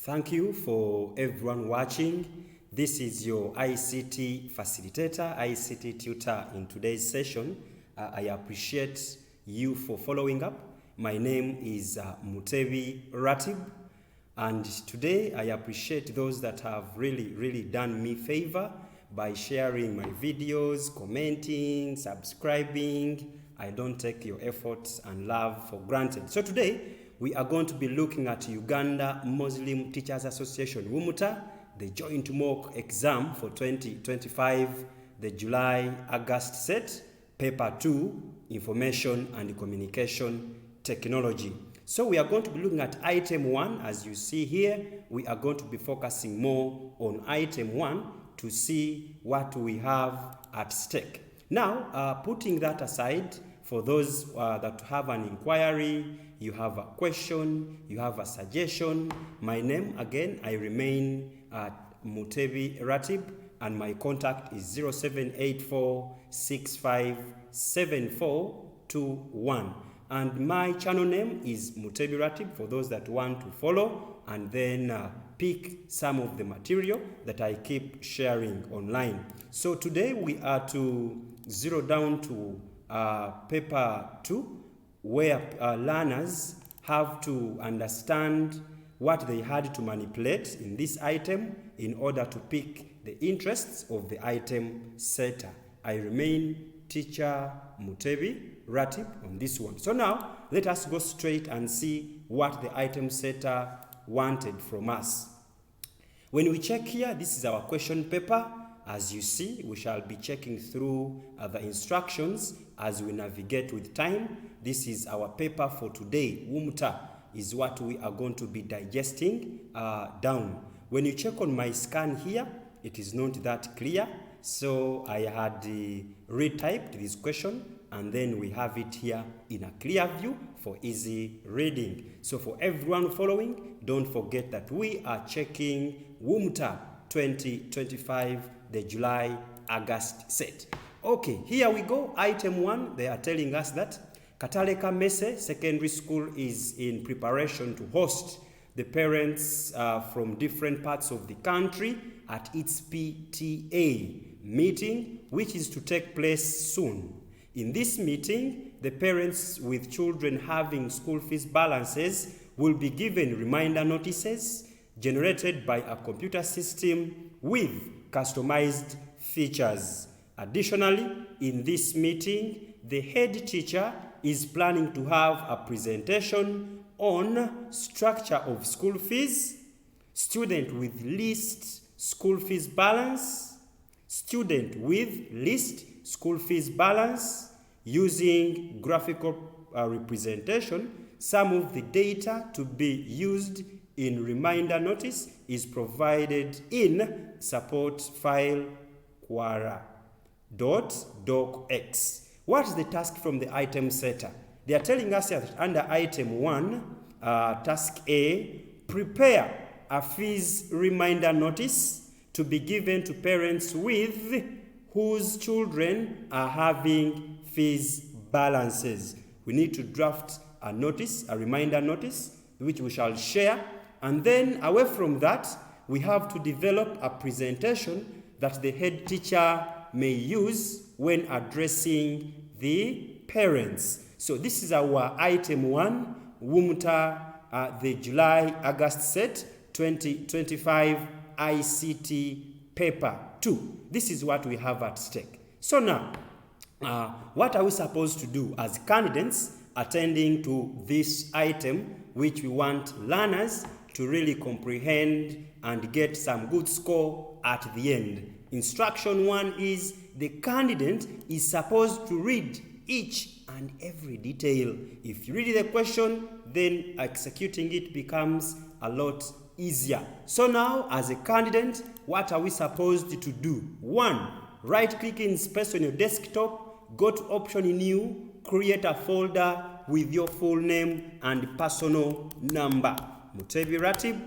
Thank you for everyone watching. This is your ICT facilitator, ICT tutor in today's session. I appreciate you for following up. My name is MUTEBI RATIBU, and today I appreciate those that have really done me favor by sharing my videos, commenting, subscribing. I don't take your efforts and love for granted. So today we are going to be looking at Uganda Muslim Teachers Association, Umta, the joint mock exam for 2025, the July-August set, Paper 2, Information and Communication Technology. So we are going to be looking at item 1. As you see here, we are going to be focusing more on item 1 to see what we have at stake. Now, putting that aside, for those that have an inquiry, you have a question, you have a suggestion, my name again, I remain MUTEBI RATIBU, and my contact is 0784657421. And my channel name is MUTEBI RATIBU for those that want to follow and then pick some of the material that I keep sharing online. So today we are to zero down to paper 2, where learners have to understand what they had to manipulate in this item in order to pick the interests of the item setter. I remain teacher MUTEBI RATIBU on this one. So now let us go straight and see what the item setter wanted from us. When we check here, this is our question paper. As you see, we shall be checking through the instructions as we navigate with time. This is our paper for today. Umta is what we are going to be digesting down. When you check on my scan here, it is not that clear. So I had retyped this question, and then we have it here in a clear view for easy reading. So for everyone following, don't forget that we are checking Umta 2025, the July-August set. Okay, here we go. Item 1, they are telling us that Kataleka Mese Secondary School is in preparation to host the parents from different parts of the country at its PTA meeting, which is to take place soon. In this meeting, the parents with children having school fees balances will be given reminder notices generated by a computer system with customized features. Additionally, in this meeting, the head teacher is planning to have a presentation on structure of school fees, student with least school fees balance, student with least school fees balance, using graphical representation. Some of the data to be used in reminder notice is provided in support file quara.docx. What is the task from the item setter? They are telling us that under item 1, task A, prepare a fees reminder notice to be given to parents with whose children are having fees balances. We need to draft a notice, a reminder notice, which we shall share. And then away from that, we have to develop a presentation that the head teacher may use when addressing the parents. So this is our item 1, Umta, the July-August set 2025 ICT Paper 2. This is what we have at stake. So now, what are we supposed to do as candidates attending to this item, which we want learners to really comprehend and get some good score at the end? Instruction 1 is the candidate is supposed to read each and every detail. If you read the question, then executing it becomes a lot easier. So now, as a candidate, what are we supposed to do? 1, right-click in space on your desktop, go to option new, create a folder with your full name and personal number. MUTEBI RATIBU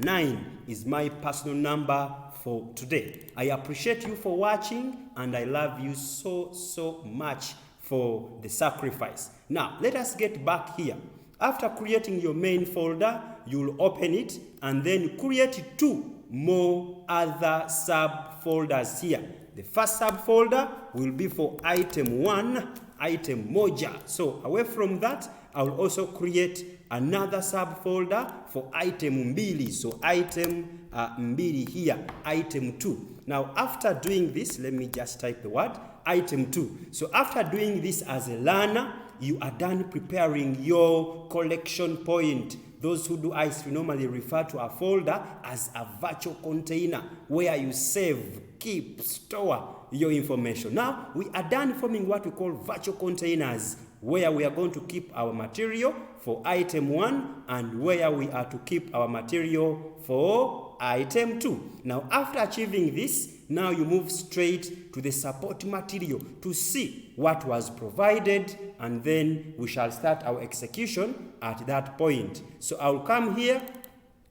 009 is my personal number for today. I appreciate you for watching, and I love you so much for the sacrifice. Now, let us get back here. After creating your main folder, you'll open it and then create 2 more other subfolders here. The first subfolder will be for item 1, item moja. So away from that, I will also create another subfolder for item mbili. So item mbili here, item 2. Now after doing this, let me just type the word item 2. So after doing this as a learner, you are done preparing your collection point. Those who do ICT normally refer to a folder as a virtual container where you save, keep, store your information. Now, we are done forming what we call virtual containers, where we are going to keep our material for item 1 and where we are to keep our material for item 2. Now, after achieving this, now you move straight to the support material to see what was provided, and then we shall start our execution at that point. So I'll come here,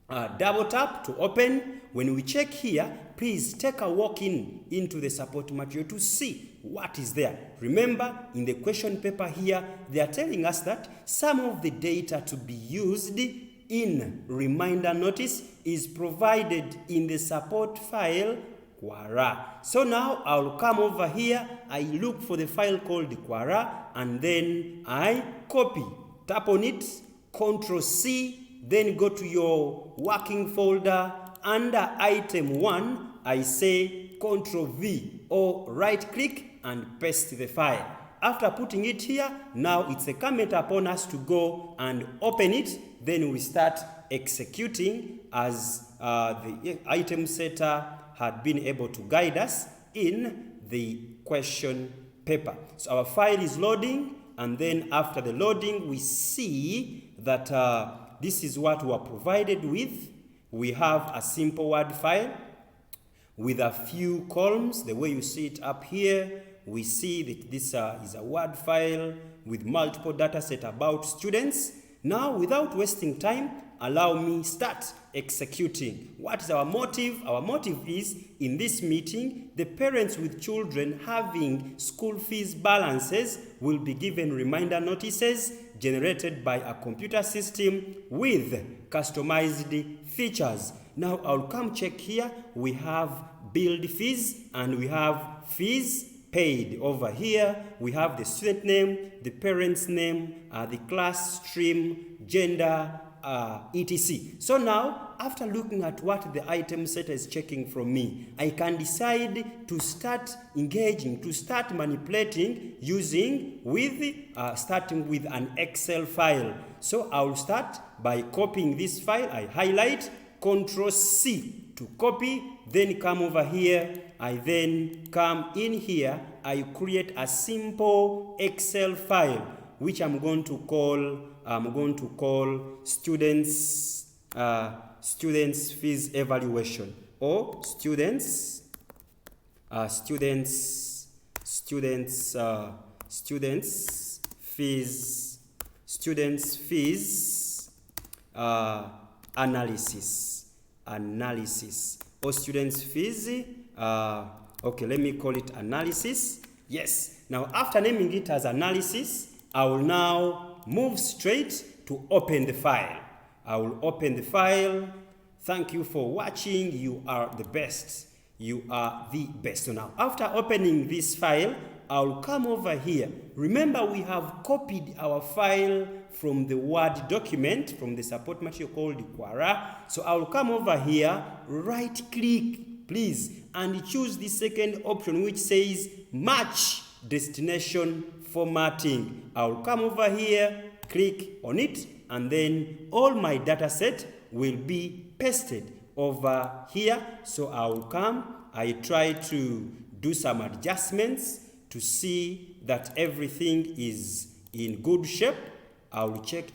double tap to open. When we check here, please take a walk into the support material to see what is there. Remember, in the question paper here, they are telling us that some of the data to be used in reminder notice is provided in the support file Quara. So now I'll come over here, I look for the file called Quara, and then I copy, tap on it, Ctrl C, then go to your working folder. Under item 1, I say Ctrl V or right click and paste the file. After putting it here, now it's incumbent upon us to go and open it. Then we start executing as the item setter had been able to guide us in the question paper. So our file is loading, and then after the loading, we see that this is what we are provided with. We have a simple Word file with a few columns. The way you see it up here, we see that this is a Word file with multiple data set about students. Now, without wasting time, allow me start executing. What is our motive? Our motive is, in this meeting, the parents with children having school fees balances will be given reminder notices generated by a computer system with customized features. Now I'll come check here. We have billed fees and we have fees paid. Over here we have the student name, the parent's name, the class, stream, gender, etc. So now, after looking at what the item setter is checking from me, I can decide to start engaging, to start manipulating starting with an Excel file. So I'll start by copying this file. I highlight, Ctrl C to copy, then come over here. I then come in here, I create a simple Excel file, which I'm going to call students fees evaluation, or students fees analysis, or students fees. Okay, let me call it analysis. Yes. Now, after naming it as analysis, I will now move straight to open the file. I will open the file. Thank you for watching. You are the best. You are the best. So now, after opening this file, I'll come over here. Remember, we have copied our file from the Word document, from the support material called Quara. So I'll come over here, right click, please, and choose the second option, which says match destination formatting. I'll come over here, click on it, and then all my data set will be pasted over here. So I'll come, I try to do some adjustments to see that everything is in good shape. I'll check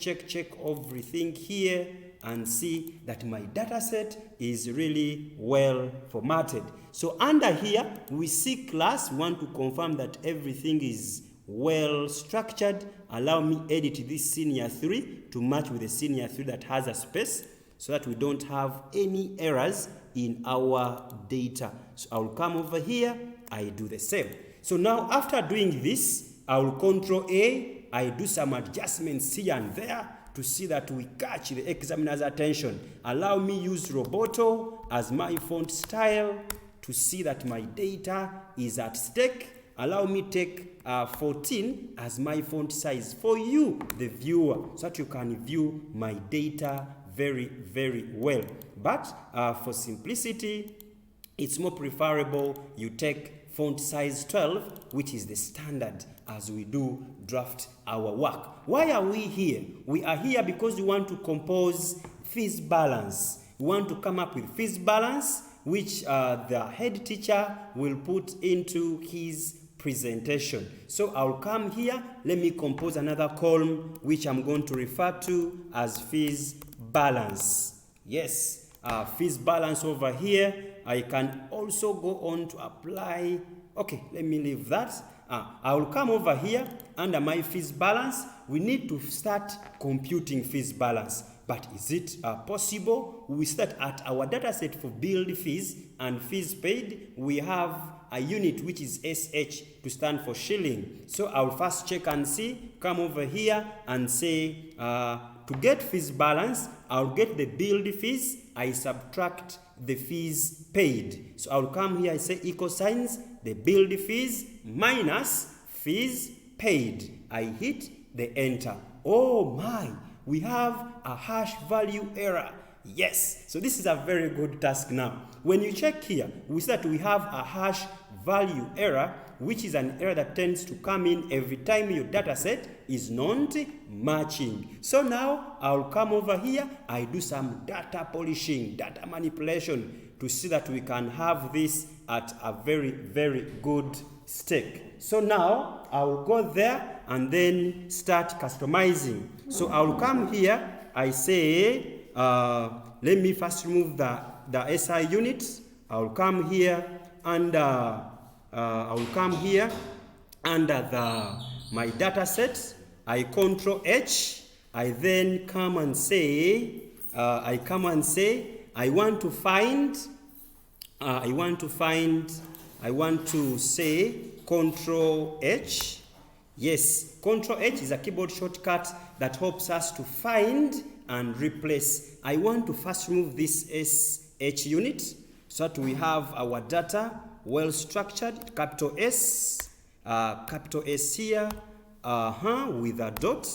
everything here and see that my data set is really well formatted. So under here, we see class. We want to confirm that everything is well structured. Allow me edit this senior 3 to match with the senior 3 that has a space, so that we don't have any errors in our data. So I'll come over here, I do the same. So now after doing this, I will Ctrl A, I do some adjustments here and there to see that we catch the examiner's attention. Allow me use Roboto as my font style to see that my data is at stake. Allow me take 14 as my font size for you, the viewer, so that you can view my data very, very well. But for simplicity, it's more preferable you take font size 12, which is the standard as we do draft our work. Why are we here? We are here because we want to compose fees balance. We want to come up with fees balance, which the head teacher will put into his presentation. So I'll come here, let me compose another column which I'm going to refer to as fees balance. Yes, fees balance over here. I can also go on to apply. Okay, let me leave that. I will come over here under my fees balance. We need to start computing fees balance. But is it possible? We start at our data set for billed fees and fees paid. We have a unit which is SH to stand for shilling. So I'll first check and see, come over here and say, to get fees balance, I'll get the billed fees, I subtract the fees paid. So I'll come here, I say equal signs, the billed fees minus fees paid. I hit the enter. Oh my, we have a hash value error. Yes, so this is a very good task now. When you check here, we see that we have a hash value error, which is an error that tends to come in every time your data set is not matching. So now I'll come over here, I do some data polishing, data manipulation to see that we can have this at a very, very good stake. So now I'll go there and then start customizing. So I'll come here, I say, let me first remove the SI unit. I'll come here and I'll come here under my data set. I Control H. I then come and say, I want to say Control H. Yes, Control H is a keyboard shortcut that helps us to find and replace. I want to first remove this SH unit so that we have our data well structured. Capital S here, with a dot.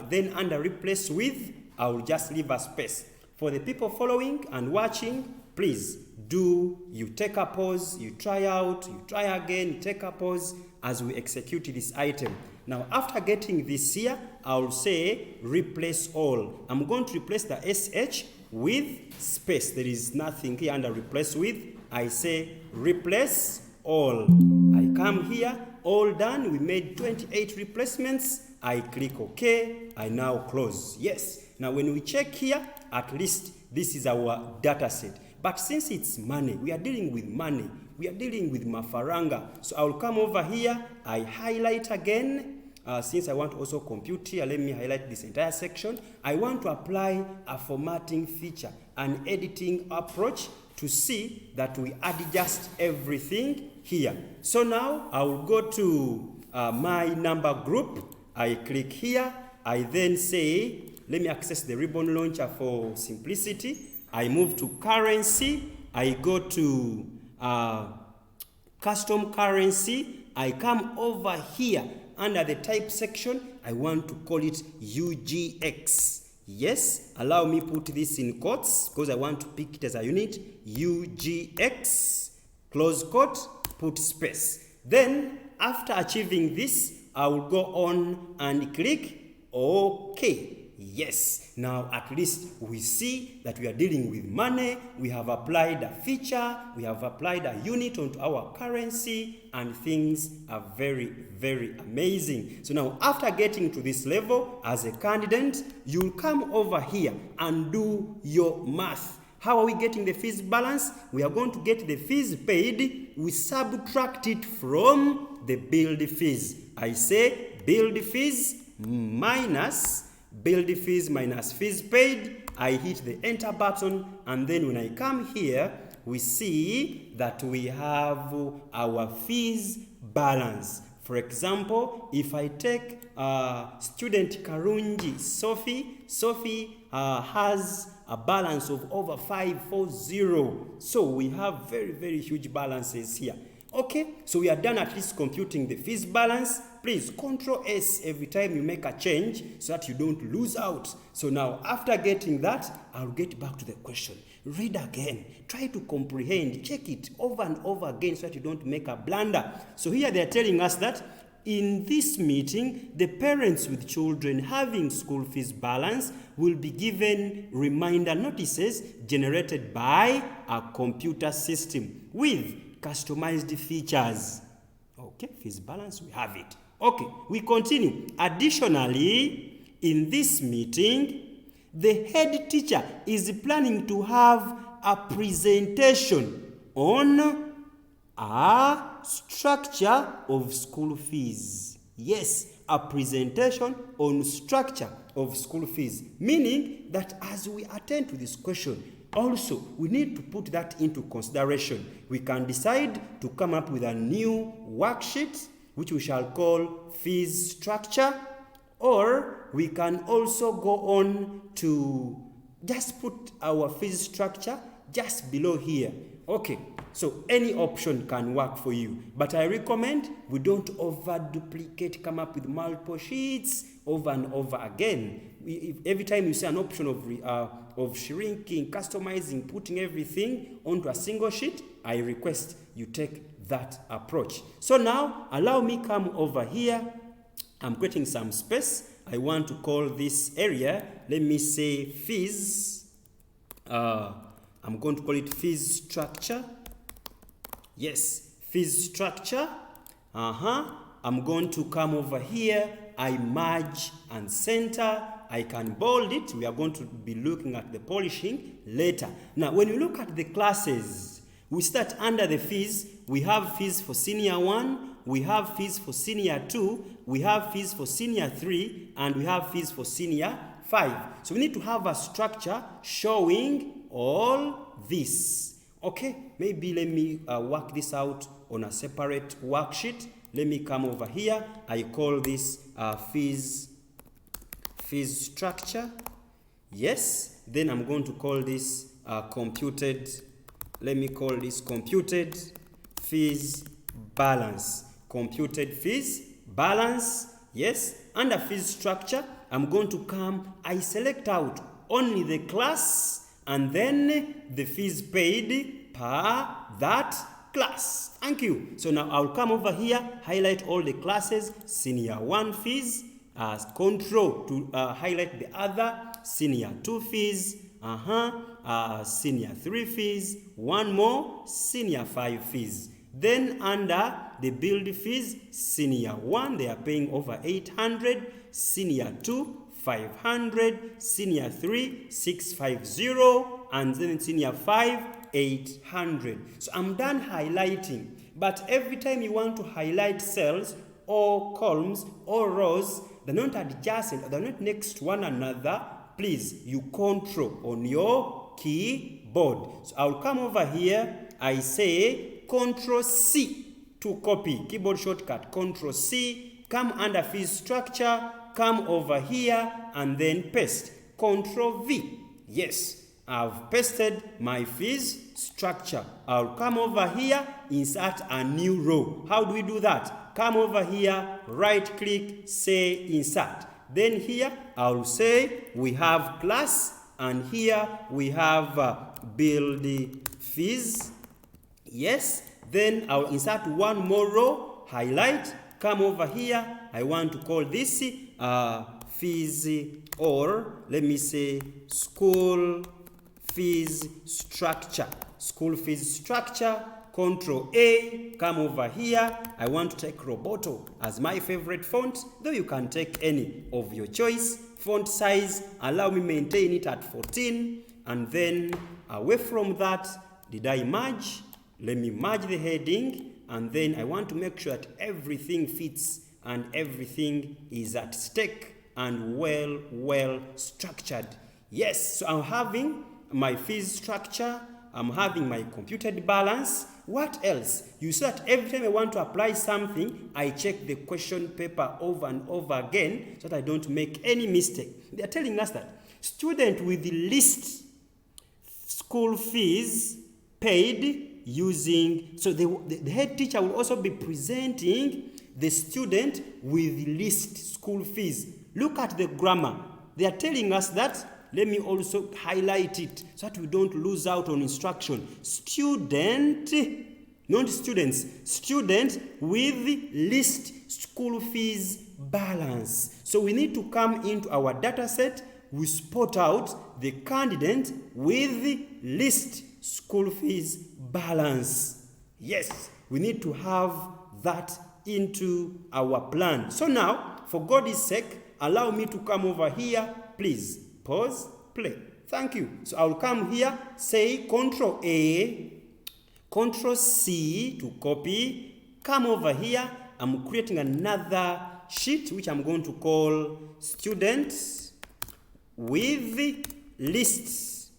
Then under replace with, I will just leave a space. For the people following and watching, please you take a pause, you try out, you try again, you take a pause as we execute this item. Now, after getting this here, I'll say replace all. I'm going to replace the SH with space. There is nothing here under replace with. I say replace all. I come here, all done. We made 28 replacements. I click OK. I now close. Yes. Now, when we check here, at least this is our data set. But since it's money, we are dealing with money. We are dealing with mafaranga. So I'll come over here. I highlight again. Since I want to also compute here, let me highlight this entire section. I want to apply a formatting feature, an editing approach to see that we adjust everything here. So now I will go to my number group. I click here. I then say, let me access the ribbon launcher for simplicity. I move to currency. I go to custom currency. I come over here. Under the type section, I want to call it UGX. Yes, allow me put this in quotes because I want to pick it as a unit. UGX, close quote, put space. Then, after achieving this, I will go on and click OK. Yes, now at least we see that we are dealing with money. We have applied a feature, we have applied a unit onto our currency, and things are very, very amazing. So now after getting to this level as a candidate, you'll come over here and do your math. How are we getting the fees balance? We are going to get the fees paid. We subtract it from the billed fees. I say billed fees minus fees paid. I hit the enter button, and then when I come here, we see that we have our fees balance. For example, if I take student Karunji Sophie, Sophie has a balance of over 540. So we have very, very huge balances here. Okay, so we are done at least computing the fees balance. Please Control S every time you make a change so that you don't lose out. So now after getting that, I'll get back to the question. Read again, try to comprehend, check it over and over again so that you don't make a blunder. So here they're telling us that in this meeting, the parents with children having school fees balance will be given reminder notices generated by a computer system with customized features. Okay, fees balance, we have it. Okay, we continue. Additionally, in this meeting, the head teacher is planning to have a presentation on a structure of school fees. Yes, a presentation on structure of school fees, meaning that as we attend to this question, also we need to put that into consideration. We can decide to come up with a new worksheet which we shall call fees structure, or we can also go on to just put our fees structure just below here. Okay, so any option can work for you, but I recommend we don't over duplicate, come up with multiple sheets over and over again. Every time you see an option of shrinking, customizing, putting everything onto a single sheet, I request you take that approach. So now allow me come over here. I'm creating some space. I want to call this area, let me say fees. I'm going to call it fees structure. Yes, fees structure. I'm going to come over here. I merge and center. I can bold it. We are going to be looking at the polishing later. Now, when you look at the classes, we start under the fees. We have fees for senior 1, we have fees for senior 2, we have fees for senior 3, and we have fees for senior 5. So we need to have a structure showing all this. Okay, maybe let me work this out on a separate worksheet. Let me come over here. I call this fees structure. Yes, then I'm going to call this computed. Let me call this computed fees balance. Computed fees balance. Yes, under fees structure, I'm going to come, I select out only the class and then the fees paid per that class. Thank you. So now I'll come over here, highlight all the classes, senior 1 fees, control to highlight the other, senior 2 fees, senior 3 fees, one more, senior 5 fees. Then under the build fees, senior 1, they are paying over 800, senior 2, 500, senior 3, 650, and then senior 5, 800. So I'm done highlighting, but every time you want to highlight cells or columns or rows, they're not adjacent, they're not next to one another, please, you control on your keyboard. So I'll come over here, I say Control C to copy, keyboard shortcut, Control C, come under fees structure, come over here and then paste, Control V. Yes, I've pasted my fees structure. I'll come over here, insert a new row. How do we do that? Come over here, right click, say insert. Then here I'll say we have class, and here we have build fees. Yes, then I'll insert one more row, highlight, come over here. I want to call this fees, or let me say school fees structure. School fees structure. Control A, come over here. I want to take Roboto as my favorite font, though you can take any of your choice. Font size, allow me maintain it at 14. And then away from that, did I merge? Let me merge the heading. And then I want to make sure that everything fits and everything is at stake and well structured. Yes, so I'm having my fees structure, I'm having my computed balance. What else? You see that every time I want to apply something, I check the question paper over and over again so that I don't make any mistake. They are telling us that student with the least school fees paid using, so the head teacher will also be presenting the student with the least school fees. Look at the grammar. They are telling us that. Let me also highlight it so that we don't lose out on instruction. Student, not students, student with least school fees balance. So we need to come into our data set. We spot out the candidate with least school fees balance. Yes, we need to have that into our plan. So now, for God's sake, allow me to come over here, please. Pause, play. Thank you. So I'll come here, say Control A, Control C to copy. Come over here. I'm creating another sheet which I'm going to call students with list.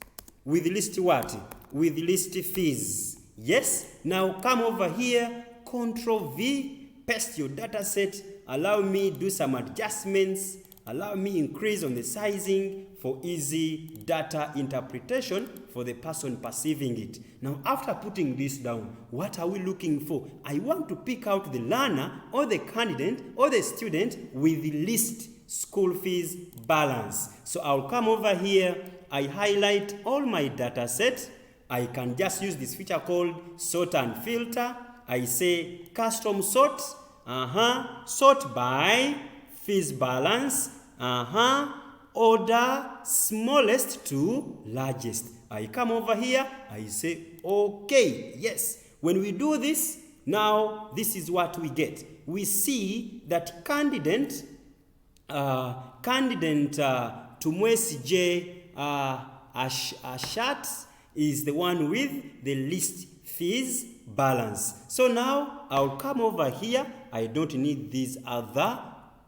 With list what? With list fees. Yes. Now come over here, Control V, paste your data set. Allow me do some adjustments. Allow me increase on the sizing for easy data interpretation for the person perceiving it. Now, after putting this down, what are we looking for? I want to pick out the learner or the candidate or the student with the least school fees balance. So I'll come over here. I highlight all my data sets. I can just use this feature called sort and filter. I say custom sort. Sort by fees balance, order smallest to largest. I come over here, I say, okay, yes. When we do this, now this is what we get. We see that candidate Tumwesi J Ashat is the one with the least fees balance. So now I'll come over here. I don't need these other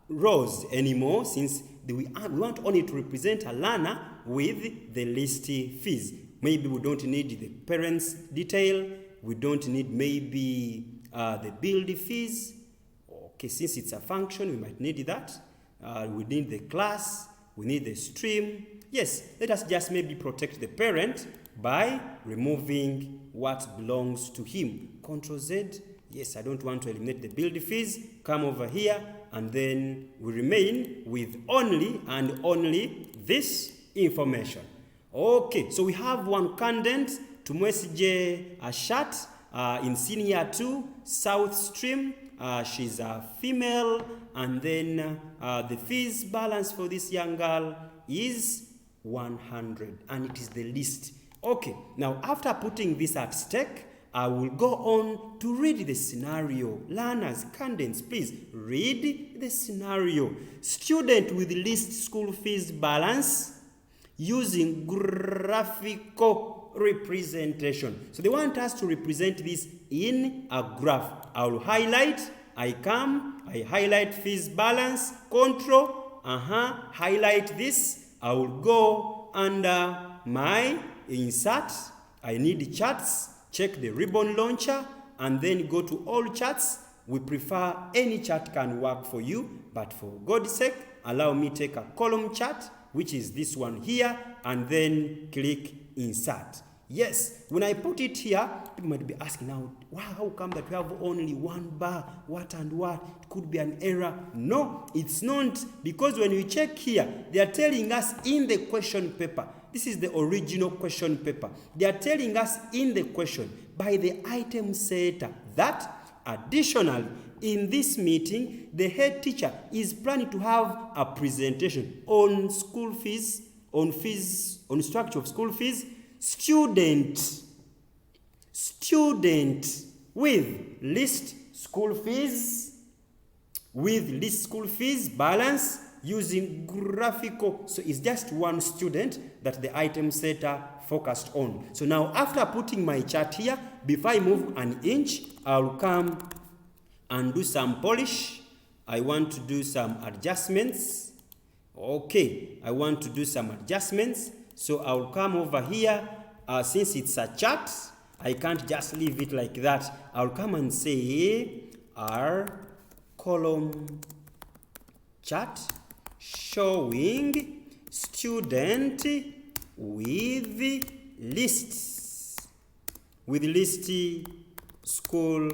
rows anymore since we want only to represent a learner with the least fees. Maybe we don't need the parents detail. We don't need maybe the build fees. Okay, since it's a function, we might need that. We need the class. We need the stream. Yes, let us just maybe protect the parent by removing what belongs to him. Control Z. Yes, I don't want to eliminate the build fees. Come over here, and then we remain with only and only this information. Okay, so we have one candidate, Tumwesi J Ashat, in senior 2, South Stream. She's a female, and then the fees balance for this young girl is 100, and it is the least. Okay, now after putting this at stake, I will go on to read the scenario. Learners, candidates, please read the scenario. Student with least school fees balance using graphical representation. So they want us to represent this in a graph. I will highlight. I highlight fees balance, control, highlight this. I will go under my insert. I need charts. Check the ribbon launcher and then go to all charts. We prefer any chart can work for you, but for God's sake, allow me take a column chart, which is this one here, and then click insert. Yes, when I put it here, people might be asking now, wow, how come that we have only one bar? What and what? It could be an error. No, it's not, because when we check here, they are telling us in the question paper. This is the original question paper. They are telling us in the question by the item setter that additionally in this meeting, the head teacher is planning to have a presentation on school fees, on structure of school fees, student with least school fees balance using graphical. So it's just one student that the item setter focused on. So now after putting my chart here, before I move an inch, I'll come and do some polish. I want to do some adjustments. Okay, I want to do some adjustments. So I'll come over here since it's a chart, I can't just leave it like that. I'll come and say R column chart showing student with list school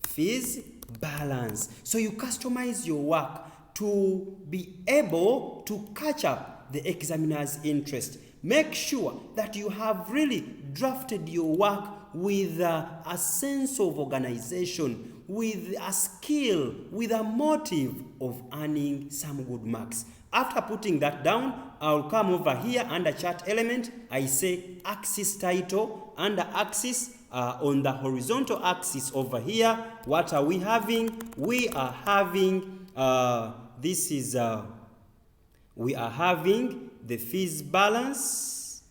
fees balance. So you customize your work to be able to catch up the examiner's interest. Make sure that you have really drafted your work with a sense of organization, with a skill, with a motive of earning some good marks. After putting that down, I'll come over here under chart element. I say axis title. Under axis, on the horizontal axis over here, what are we having? We are having, we are having the fees balance.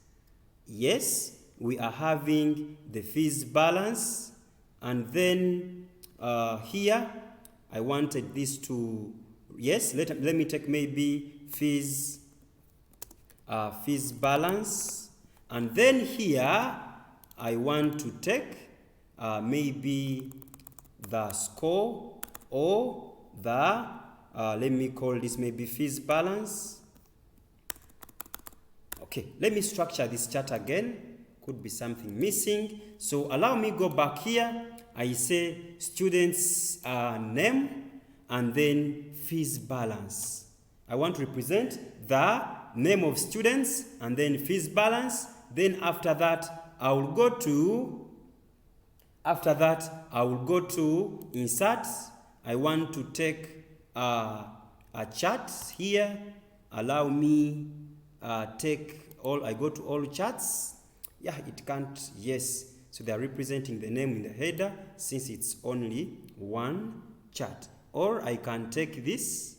Yes, we are having the fees balance. And then here, I wanted this to, yes, let me take maybe fees balance. And then here, I want to take maybe the score or the, let me call this maybe fees balance. Okay, let me structure this chart again. Could be something missing. So allow me go back here. I say students name and then fees balance. I want to represent the name of students and then fees balance. Then after that, I will go to insert. I want to take a chart here. Allow me take all, I go to all charts. Yeah, it can't, yes. So they are representing the name in the header since it's only one chart. Or I can take this,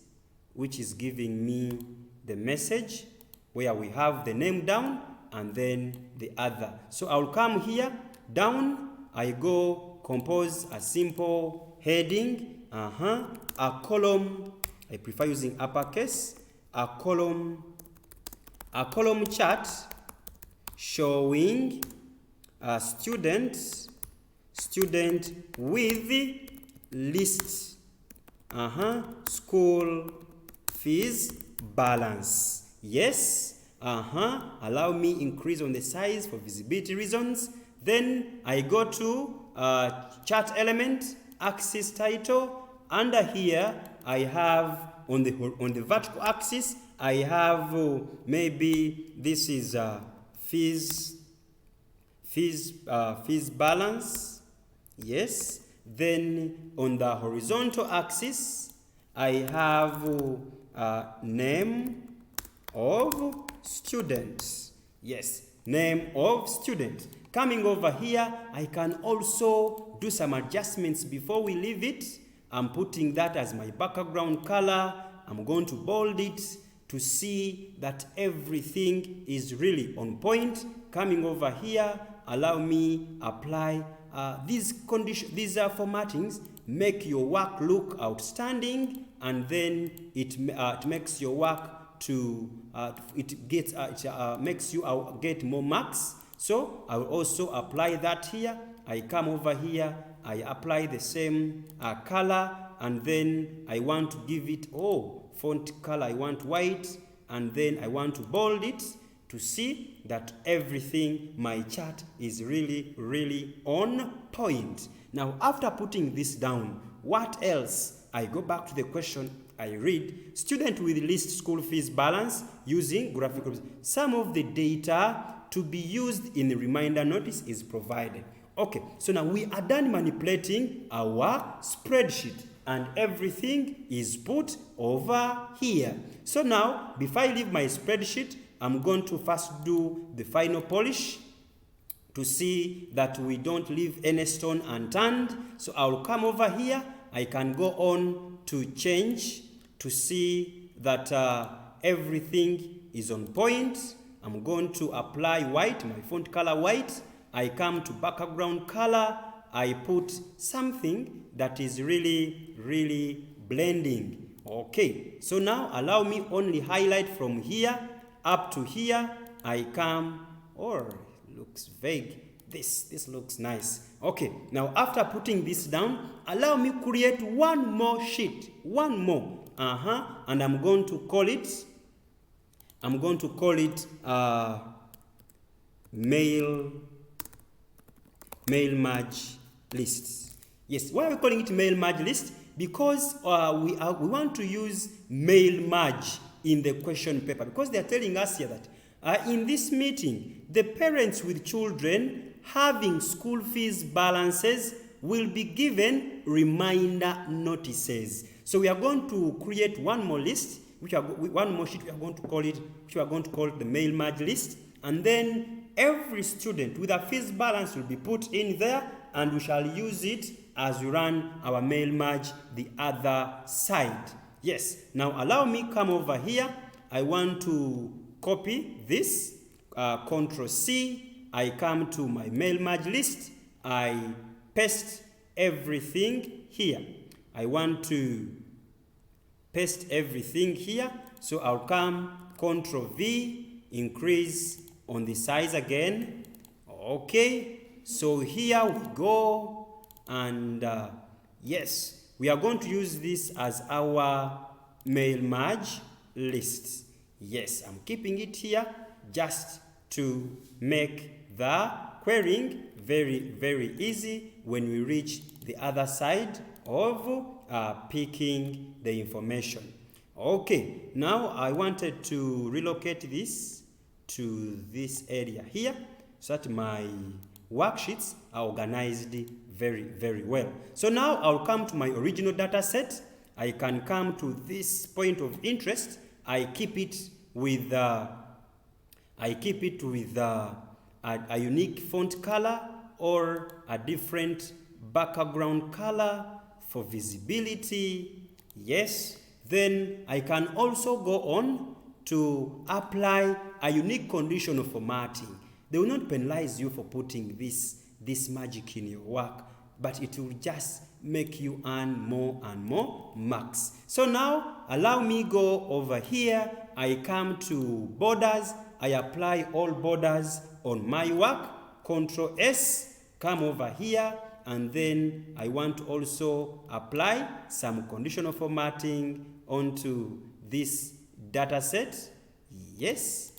which is giving me the message where we have the name down and then the other. So I'll come here, down, I go compose a simple heading, a column, I prefer using uppercase, a column chart showing a student with list school fees balance. Yes. Allow me increase on the size for visibility reasons. Then I go to chart element, axis title. Under here, I have on the vertical axis, I have maybe this is fees balance. Yes. Then on the horizontal axis, I have name of student. Yes, name of student. Coming over here, I can also do some adjustments before we leave it. I'm putting that as my background color. I'm going to bold it to see that everything is really on point. Coming over here, allow me apply these formattings. Make your work look outstanding, and then it makes your work to makes you get more marks. So I will also apply that here. I come over here, I apply the same color, and then I want to give it font color. I want white, and then I want to bold it to see that everything, my chart is really on point. Now, after putting this down, what else? I go back to the question. I read, student with list school fees balance using graphical. Some of the data to be used in the reminder notice is provided. Okay, so now we are done manipulating our spreadsheet and everything is put over here. So now, before I leave my spreadsheet, I'm going to first do the final polish to see that we don't leave any stone unturned. So I'll come over here. I can go on to change to see that everything is on point. I'm going to apply white, my font color white. I come to background color. I put something that is really blending. Okay, so now allow me only highlight from here up to here. I come, or looks vague. This looks nice. Okay, now after putting this down, allow me create one more sheet, one more. And I'm going to call it mail merge list. Yes, why are we calling it mail merge list? Because we want to use mail merge in the question paper, because they are telling us here that in this meeting, the parents with children having school fees balances will be given reminder notices. So we are going to create one more list, one more sheet. We are going to call it the mail merge list, and then every student with a fees balance will be put in there, and we shall use it as we run our mail merge the other side. Yes, now allow me come over here. I want to copy this, Control C. I come to my mail merge list. I paste everything here. I want to paste everything here. So I'll come Control V, increase on the size again. Okay, so here we go. And yes, we are going to use this as our mail merge list. Yes, I'm keeping it here just to make the querying very, very easy when we reach the other side of picking the information. Okay, now I wanted to relocate this to this area here so that my worksheets are organized very, very well. So now I'll come to my original data set. I can come to this point of interest. I keep it with a unique font color or a different background color for visibility. Yes, then I can also go on to apply a unique condition of formatting. They will not penalize you for putting this magic in your work, but it will just make you earn more and more marks. So now allow me go over here. I come to borders. I apply all borders on my work. Control S, come over here, and then I want to also apply some conditional formatting onto this data set. Yes.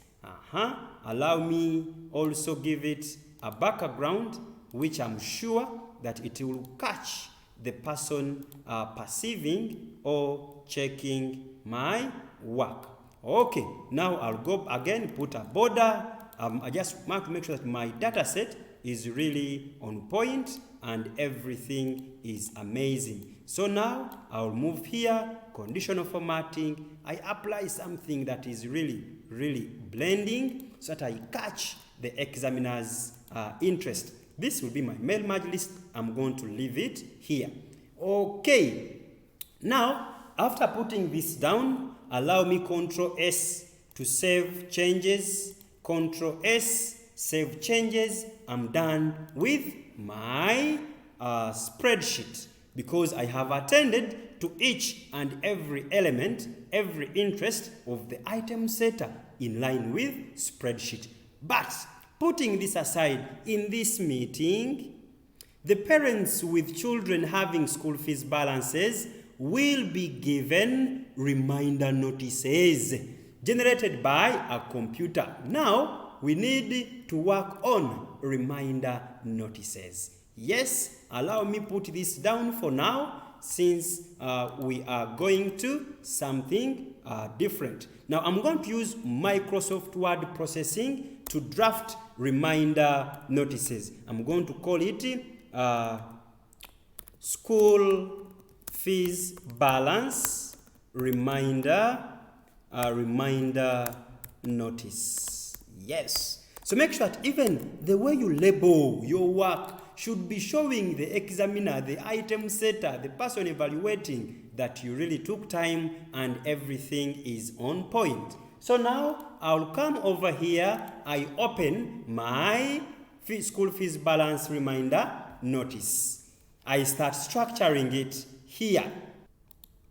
Allow me also give it a background which I'm sure that it will catch the person perceiving or checking my work. Okay, now I'll go again, put a border. I just want to make sure that my data set is really on point and everything is amazing. So now I'll move here, conditional formatting. I apply something that is really, really blending so that I catch the examiner's interest. This will be my mail merge list. I'm going to leave it here. Okay. Now, after putting this down, allow me Control S to save changes. Control S, save changes. I'm done with my spreadsheet because I have attended to each and every element, every interest of the item setter in line with spreadsheet. But putting this aside, in this meeting, the parents with children having school fees balances will be given reminder notices generated by a computer. Now, we need to work on reminder notices. Yes, allow me put this down for now since we are going to something different. Now, I'm going to use Microsoft Word processing to draft reminder notices. I'm going to call it school fees balance reminder notice. Yes. So make sure that even the way you label your work should be showing the examiner, the item setter, the person evaluating that you really took time and everything is on point. So now I'll come over here. I open my school fees balance reminder notice. I start structuring it here.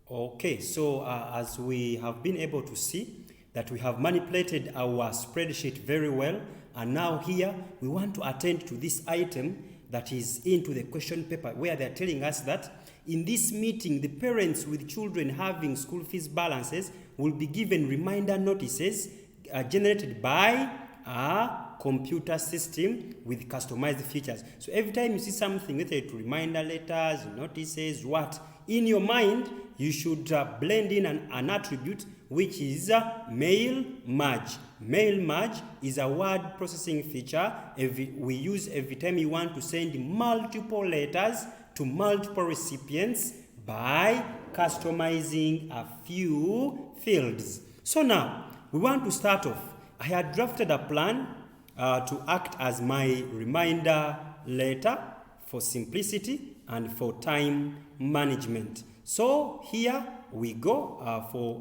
Okay, so as we have been able to see, that we have manipulated our spreadsheet very well, and now here we want to attend to this item that is into the question paper, where they're telling us that in this meeting, the parents with children having school fees balances will be given reminder notices generated by a computer system with customized features. So every time you see something related to reminder letters, notices, what, in your mind, you should blend in an attribute which is mail merge. Mail merge is a word processing feature we use every time you want to send multiple letters to multiple recipients by customizing a few fields. So now, we want to start off. I had drafted a plan to act as my reminder letter for simplicity and for time management. So here we go.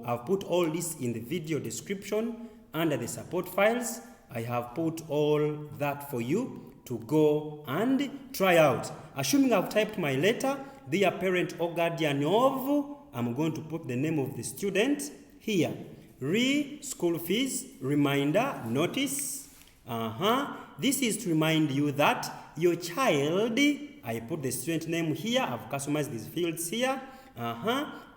I've put all this in the video description under the support files. I have put all that for you to go and try out. Assuming I've typed my letter, dear parent or guardian of, I'm going to put the name of the student here. School fees reminder notice. This is to remind you that your child, I put the student name here, I've customized these fields here.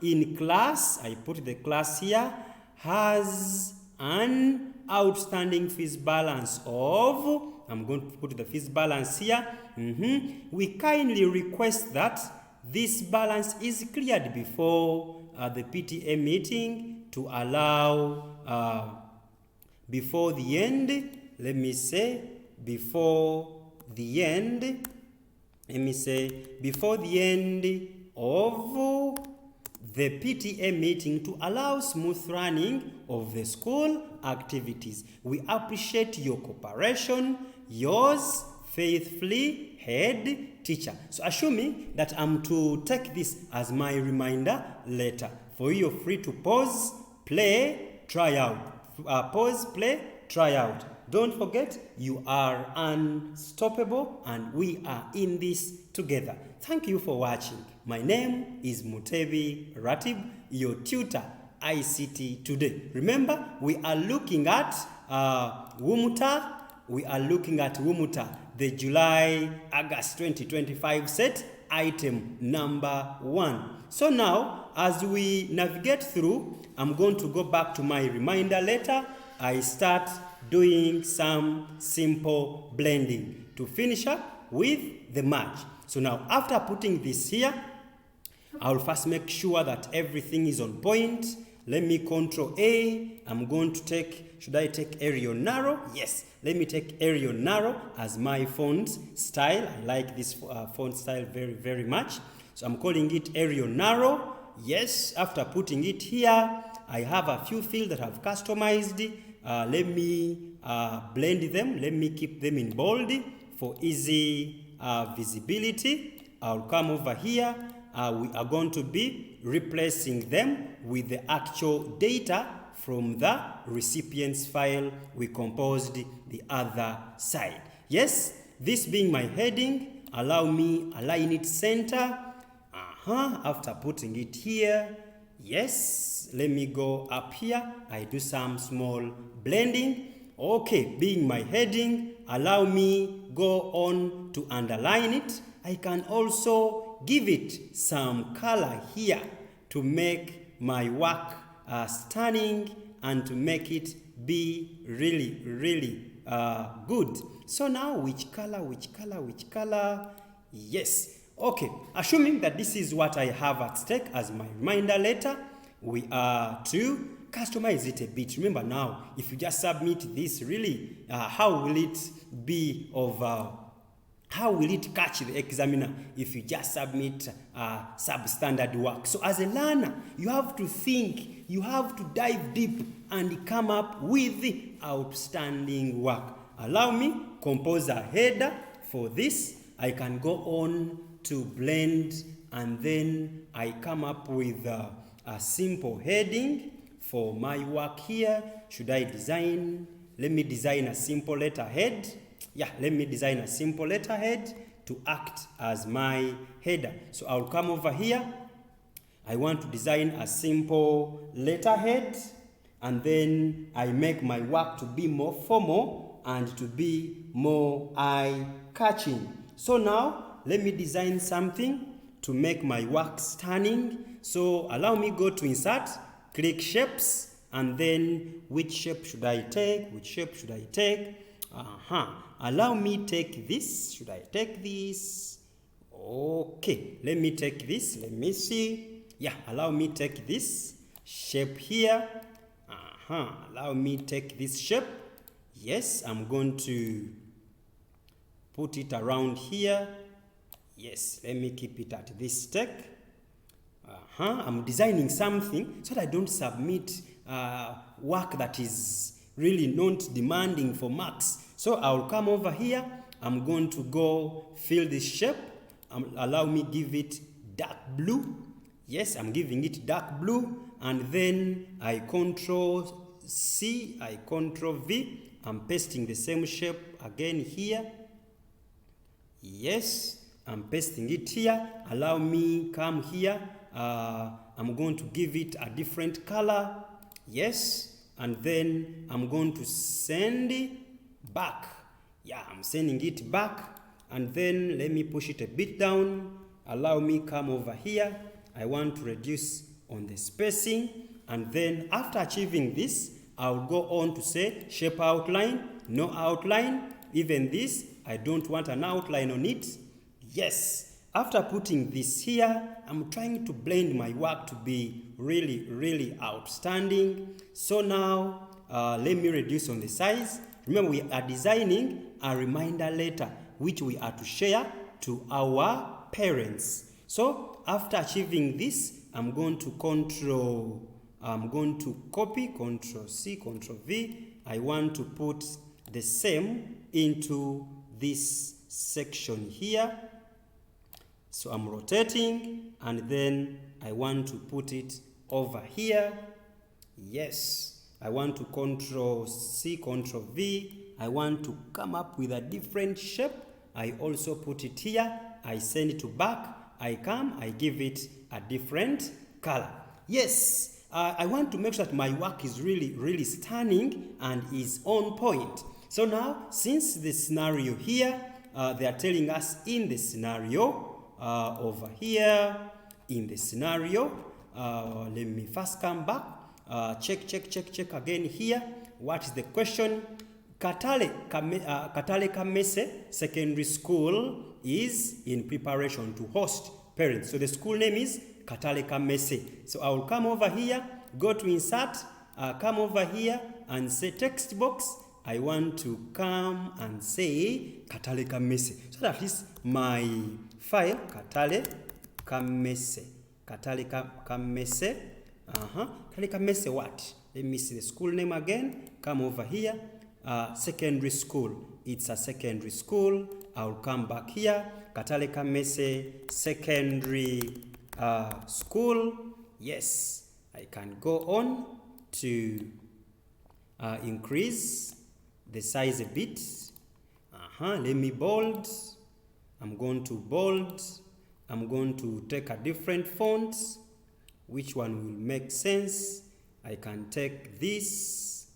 In class, I put the class here, has an outstanding fees balance of, I'm going to put the fees balance here. We kindly request that this balance is cleared before the PTA meeting to allow before the end, let me say, before the end of the PTA meeting to allow smooth running of the school activities. We appreciate your cooperation. Yours faithfully, head teacher. So assuming that I'm to take this as my reminder letter, for you, you're free to pause, play, try out. Pause, play, try out. Don't forget, you are unstoppable and we are in this together. Thank you for watching. My name is MUTEBI RATIBU, your tutor, ICT Today. Remember, we are looking at Umta. We are looking at Umta, the July-August 2025 set, item number 1. So now, as we navigate through, I'm going to go back to my reminder letter. I start doing some simple blending to finish up with the merge. So now, after putting this here, I'll first make sure that everything is on point. Let me Control A. I'm going to take, should I take Arial Narrow? Yes. Let me take Arial Narrow as my font style. I like this font style very, very much. So I'm calling it Arial Narrow. Yes. After putting it here, I have a few fields that I've customized. Let me blend them. Let me keep them in bold for easy visibility. I'll come over here. We are going to be replacing them with the actual data from the recipient's file we composed the other side. Yes, this being my heading, allow me align it center. After putting it here, yes, let me go up here. I do some small blending. Okay, being my heading, allow me go on to underline it. I can also give it some color here to make my work stunning and to make it be really, really good. So now, which color? Yes. Okay, assuming that this is what I have at stake as my reminder letter, we are to customize it a bit. Remember now, if you just submit this, really, how will it be of how will it catch the examiner if you just submit substandard work? So as a learner, you have to think, you have to dive deep and come up with the outstanding work. Allow me compose a header for this. I can go on to blend and then I come up with a simple heading for my work here. Should I design? Let me design a simple letterhead. Yeah, let me design a simple letterhead to act as my header. So I'll come over here. I want to design a simple letterhead. and then I make my work to be more formal and to be more eye-catching. So now, let me design something to make my work stunning. So allow me go to Insert, click Shapes, and then which shape should I take? Which shape should I take? Allow me take this. Should I take this? Okay, let me take this. Let me see. Yeah, allow me take this shape here. Allow me take this shape. Yes, I'm going to put it around here. Yes, let me keep it at this stake. I'm designing something so that I don't submit work that is really not demanding for marks. So I'll come over here. I'm going to go fill this shape. Allow me give it dark blue. Yes, I'm giving it dark blue. And then I Control C, I Control V. I'm pasting the same shape again here. Yes, I'm pasting it here. Allow me come here. I'm going to give it a different color. Yes, and then I'm going to send it back. Yeah, I'm sending it back. And then let me push it a bit down. Allow me come over here. I want to reduce on the spacing. And then after achieving this, I'll go on to say shape outline, no outline. Even this, I don't want an outline on it. Yes. After putting this here, I'm trying to blend my work to be really, really outstanding. So now, let me reduce on the size. Remember, we are designing a reminder letter, which we are to share to our parents. So after achieving this, I'm going to copy, Control C, Control V. I want to put the same into this section here. So I'm rotating, and then I want to put it over here. Yes, I want to Control C, Control V. I want to come up with a different shape. I also put it here. I send it to back. I come, I give it a different color. Yes, I want to make sure that my work is really, really stunning and is on point. So now, since the scenario here, they are telling us in the scenario, over here in the scenario, let me first come back, check again here. What is the question? Katale Kamese Secondary School is in preparation to host parents. So the school name is Katale Kamese. So I will come over here, go to Insert, come over here and say text box. I want to come and say Katale Kamese. So that is my file, Katale Kamese. Katale Kamese. Katale Kamese what? Let me see the school name again. Come over here. Secondary school. It's a secondary school. I'll come back here. Katale Kamese Secondary School. Yes, I can go on to increase the size a bit. Let me bold. I'm going to bold. I'm going to take a different font. Which one will make sense? I can take this.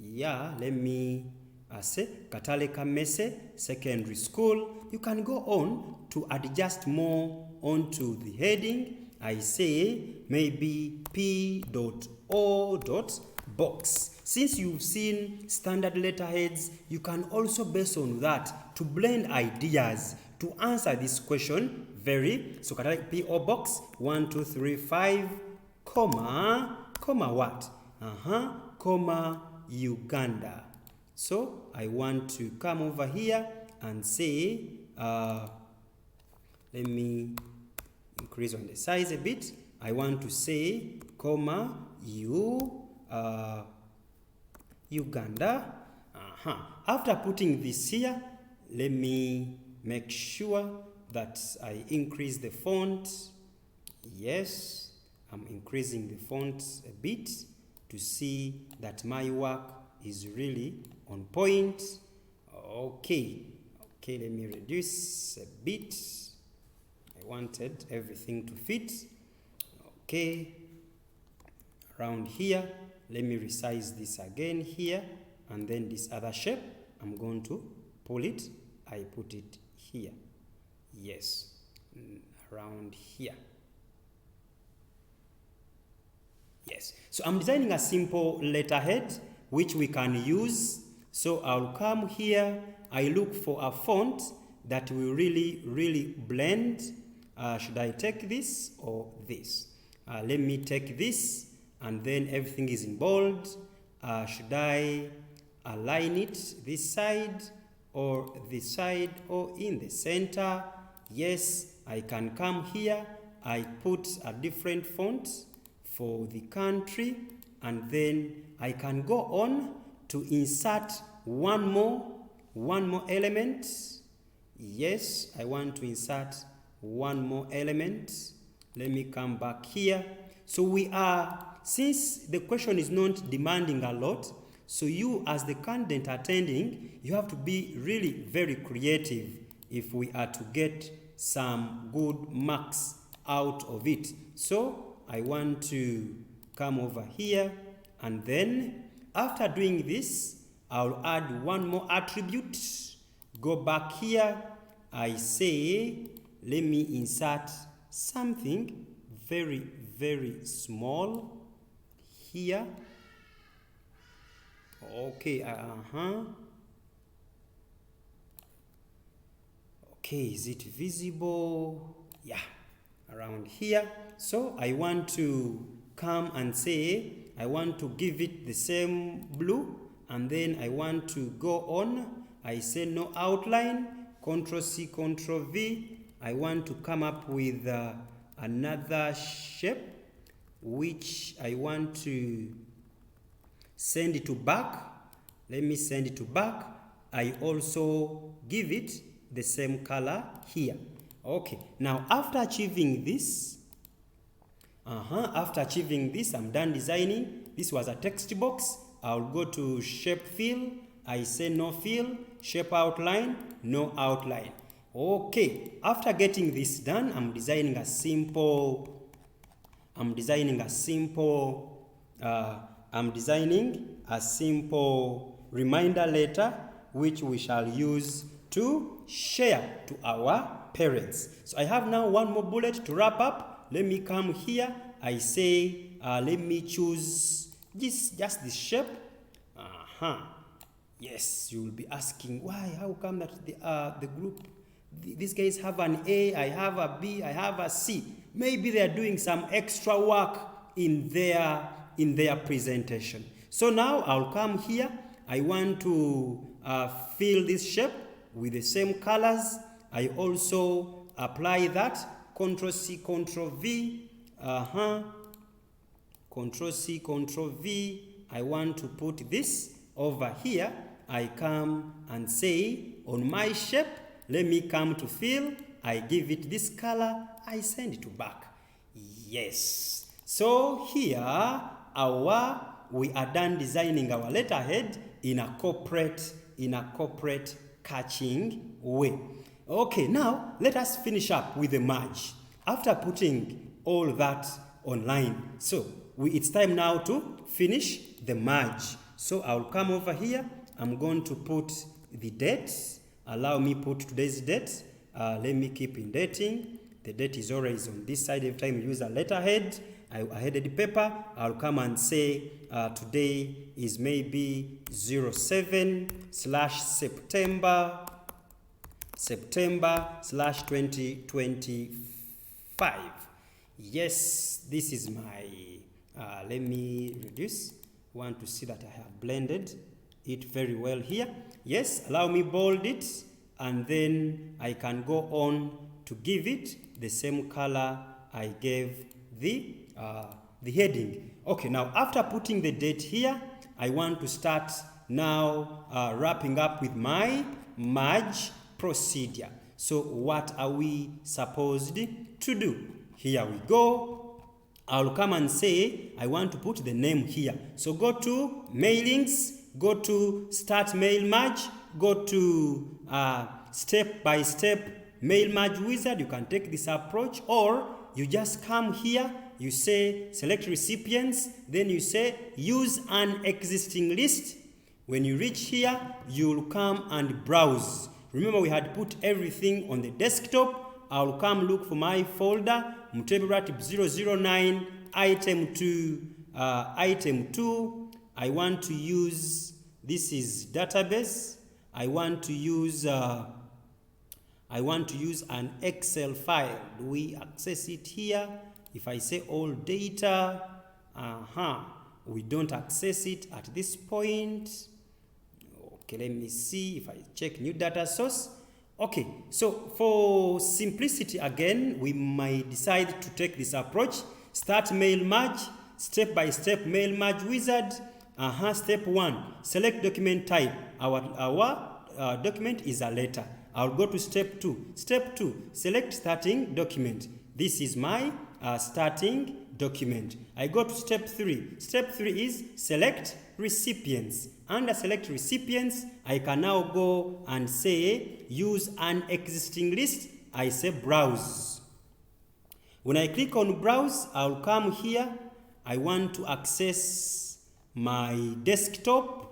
Yeah, let me say Katale Kamese Secondary School. You can go on to adjust more onto the heading. I say maybe P.O.box. Since you've seen standard letterheads, you can also base on that to blend ideas to answer this question. So Katale P.O. Box 1235, comma what? Comma Uganda. So I want to come over here and say, let me increase on the size a bit. I want to say, comma Uganda. After putting this here, let me make sure that I increase the font. Yes, I'm increasing the font a bit to see that my work is really on point. Okay, let me reduce a bit. I wanted everything to fit. Okay, around here. Let me resize this again here, and then this other shape, I'm going to pull it. I put it here. Yes, around here. Yes, so I'm designing a simple letterhead which we can use. So I'll come here, I look for a font that will really blend. Should I take this or this? Let me take this, and then everything is in bold. Should I align it this side or this side or in the center? Yes, I can come here. I put a different font for the country, and then I can go on to insert one more element. Yes, I want to insert one more element. Let me come back here. So we are, since the question is not demanding a lot, so you as the candidate attending, you have to be really very creative if we are to get some good marks out of it. So I want to come over here, and then after doing this, I'll add one more attribute. Go back here. I say, let me insert something very small here. Okay, okay, is it visible? Yeah, around here. So I want to come and say, I want to give it the same blue, and then I want to go on. I say no outline, Ctrl C, Ctrl V. I want to come up with another shape, which I want to send it to back. Let me send it to back. I also give it the same color here. Okay, now after achieving this, I'm done designing. This was a text box. I'll go to shape fill. I say no fill. Shape outline, no outline. Okay, after getting this done, I'm designing a simple reminder letter which we shall use to share to our parents. So I have now one more bullet to wrap up. Let me come here. I say, let me choose just this shape. Yes, you will be asking, why? How come that the group, these guys have an A, I have a B, I have a C? Maybe they are doing some extra work in their presentation. So now I'll come here. I want to fill this shape with the same colors. I also apply that. Ctrl C, Ctrl V. Ctrl C, Ctrl V. I want to put this over here. I come and say, on my shape, let me come to fill. I give it this color. I send it to back. Yes. So here, we are done designing our letterhead in a corporate catching way. Okay, now let us finish up with the merge. After putting all that online, so it's time now to finish the merge. So I'll come over here. I'm going to put the date. Allow me put today's date. Let me keep indenting. The date is always on this side. Every time you use a letterhead, I headed the paper. I'll come and say today is maybe 07/September/2025. Yes, this is my, let me reduce. Want to see that I have blended it very well here. Yes, allow me bold it, and then I can go on to give it the same color I gave the heading. Okay, now after putting the date here, I want to start now wrapping up with my merge procedure. So what are we supposed to do? Here we go. I'll come and say, I want to put the name here. So go to mailings, go to start mail merge, go to step-by-step mail merge wizard. You can take this approach, or you just come here, you say select recipients, then you say use an existing list. When you reach here, you'll come and browse. Remember, we had put everything on the desktop. I'll come look for my folder, MUTEBI RATIBU 009, item 2. Item 2, I want to use, this is database. I want to use an Excel file. Do we access it here? If I say all data, we don't access it at this point. Okay, let me see if I check new data source. Okay, so for simplicity again, we might decide to take this approach. Start mail merge, step-by-step mail merge wizard. Step 1, select document type. Our document is a letter. I'll go to step 2. Step 2, select starting document. This is my starting document. I go to step 3. Step 3 is select recipients. Under select recipients, I can now go and say use an existing list. I say browse. When I click on browse, I'll come here. I want to access my desktop.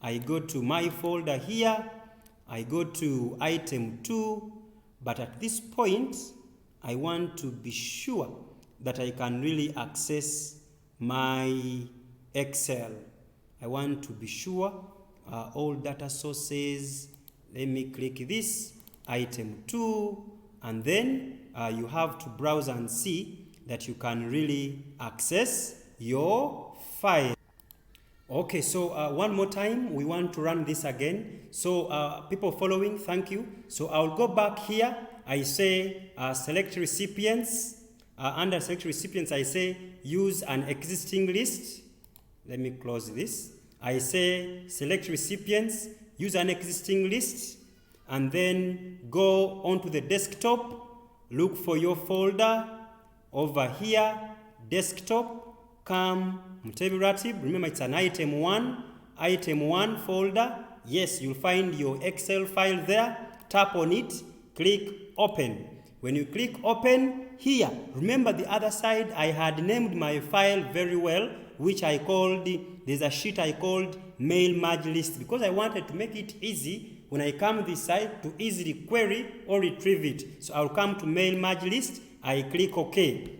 I go to my folder here. I go to item 2. But at this point, I want to be sure that I can really access my Excel. I want to be sure all data sources. Let me click this, item 2, and then you have to browse and see that you can really access your file. Okay, so one more time, we want to run this again. So people following, thank you. So I'll go back here. I say select recipients. Under select recipients, I say use an existing list. Let me close this. I say select recipients, use an existing list, and then go onto the desktop, look for your folder. Over here, desktop, come MUTEBI RATIBU. Remember, it's an item 1 folder. Yes, you'll find your Excel file there. Tap on it, click open. When you click open here, remember the other side, I had named my file very well, which I called, there's a sheet I called mail merge list, because I wanted to make it easy when I come this side to easily query or retrieve it. So I'll come to mail merge list, I click OK.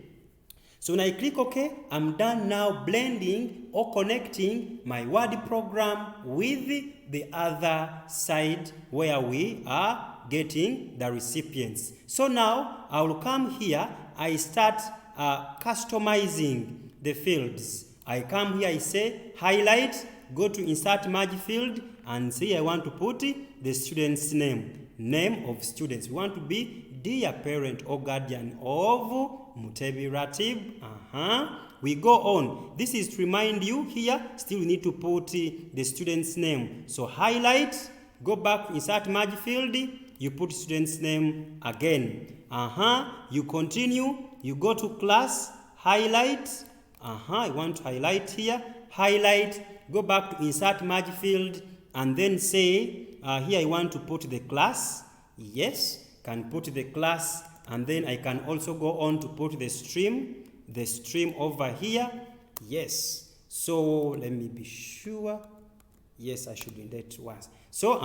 So when I click OK, I'm done now blending or connecting my Word program with the other side where we are getting the recipients. So now I will come here, I start customizing the fields. I come here, I say highlight, go to insert merge field, and say I want to put the student's name of students. We want to be dear parent or guardian of MUTEBI RATIBU. We go on. This is to remind you here, still we need to put the student's name. So highlight, go back, insert merge field, you put student's name again. You continue, you go to class, highlight. I want to highlight here, highlight, go back to insert merge field, and then say, here I want to put the class. Yes, can put the class, and then I can also go on to put the stream over here. Yes, so let me be sure. Yes, I should do that once. So,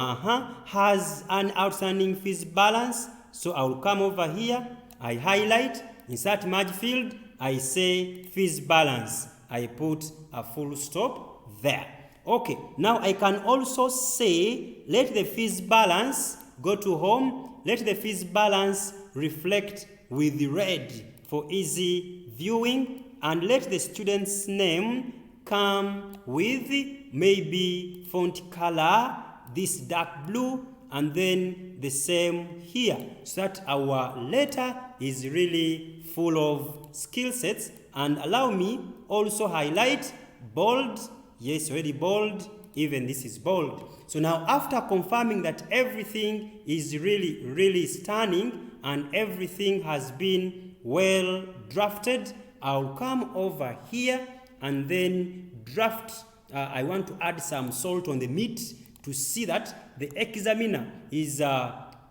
has an outstanding fees balance. So I will come over here, I highlight, insert merge field, I say fees balance. I put a full stop there. Okay, now I can also say, let the fees balance, go to home, let the fees balance reflect with red for easy viewing, and let the student's name come with maybe font color, this dark blue, and then the same here, so that our letter is really full of skill sets. And allow me also highlight, bold, yes, already bold, even this is bold. So now after confirming that everything is really stunning and everything has been well drafted, I'll come over here and then draft. I want to add some salt on the meat to see that the examiner is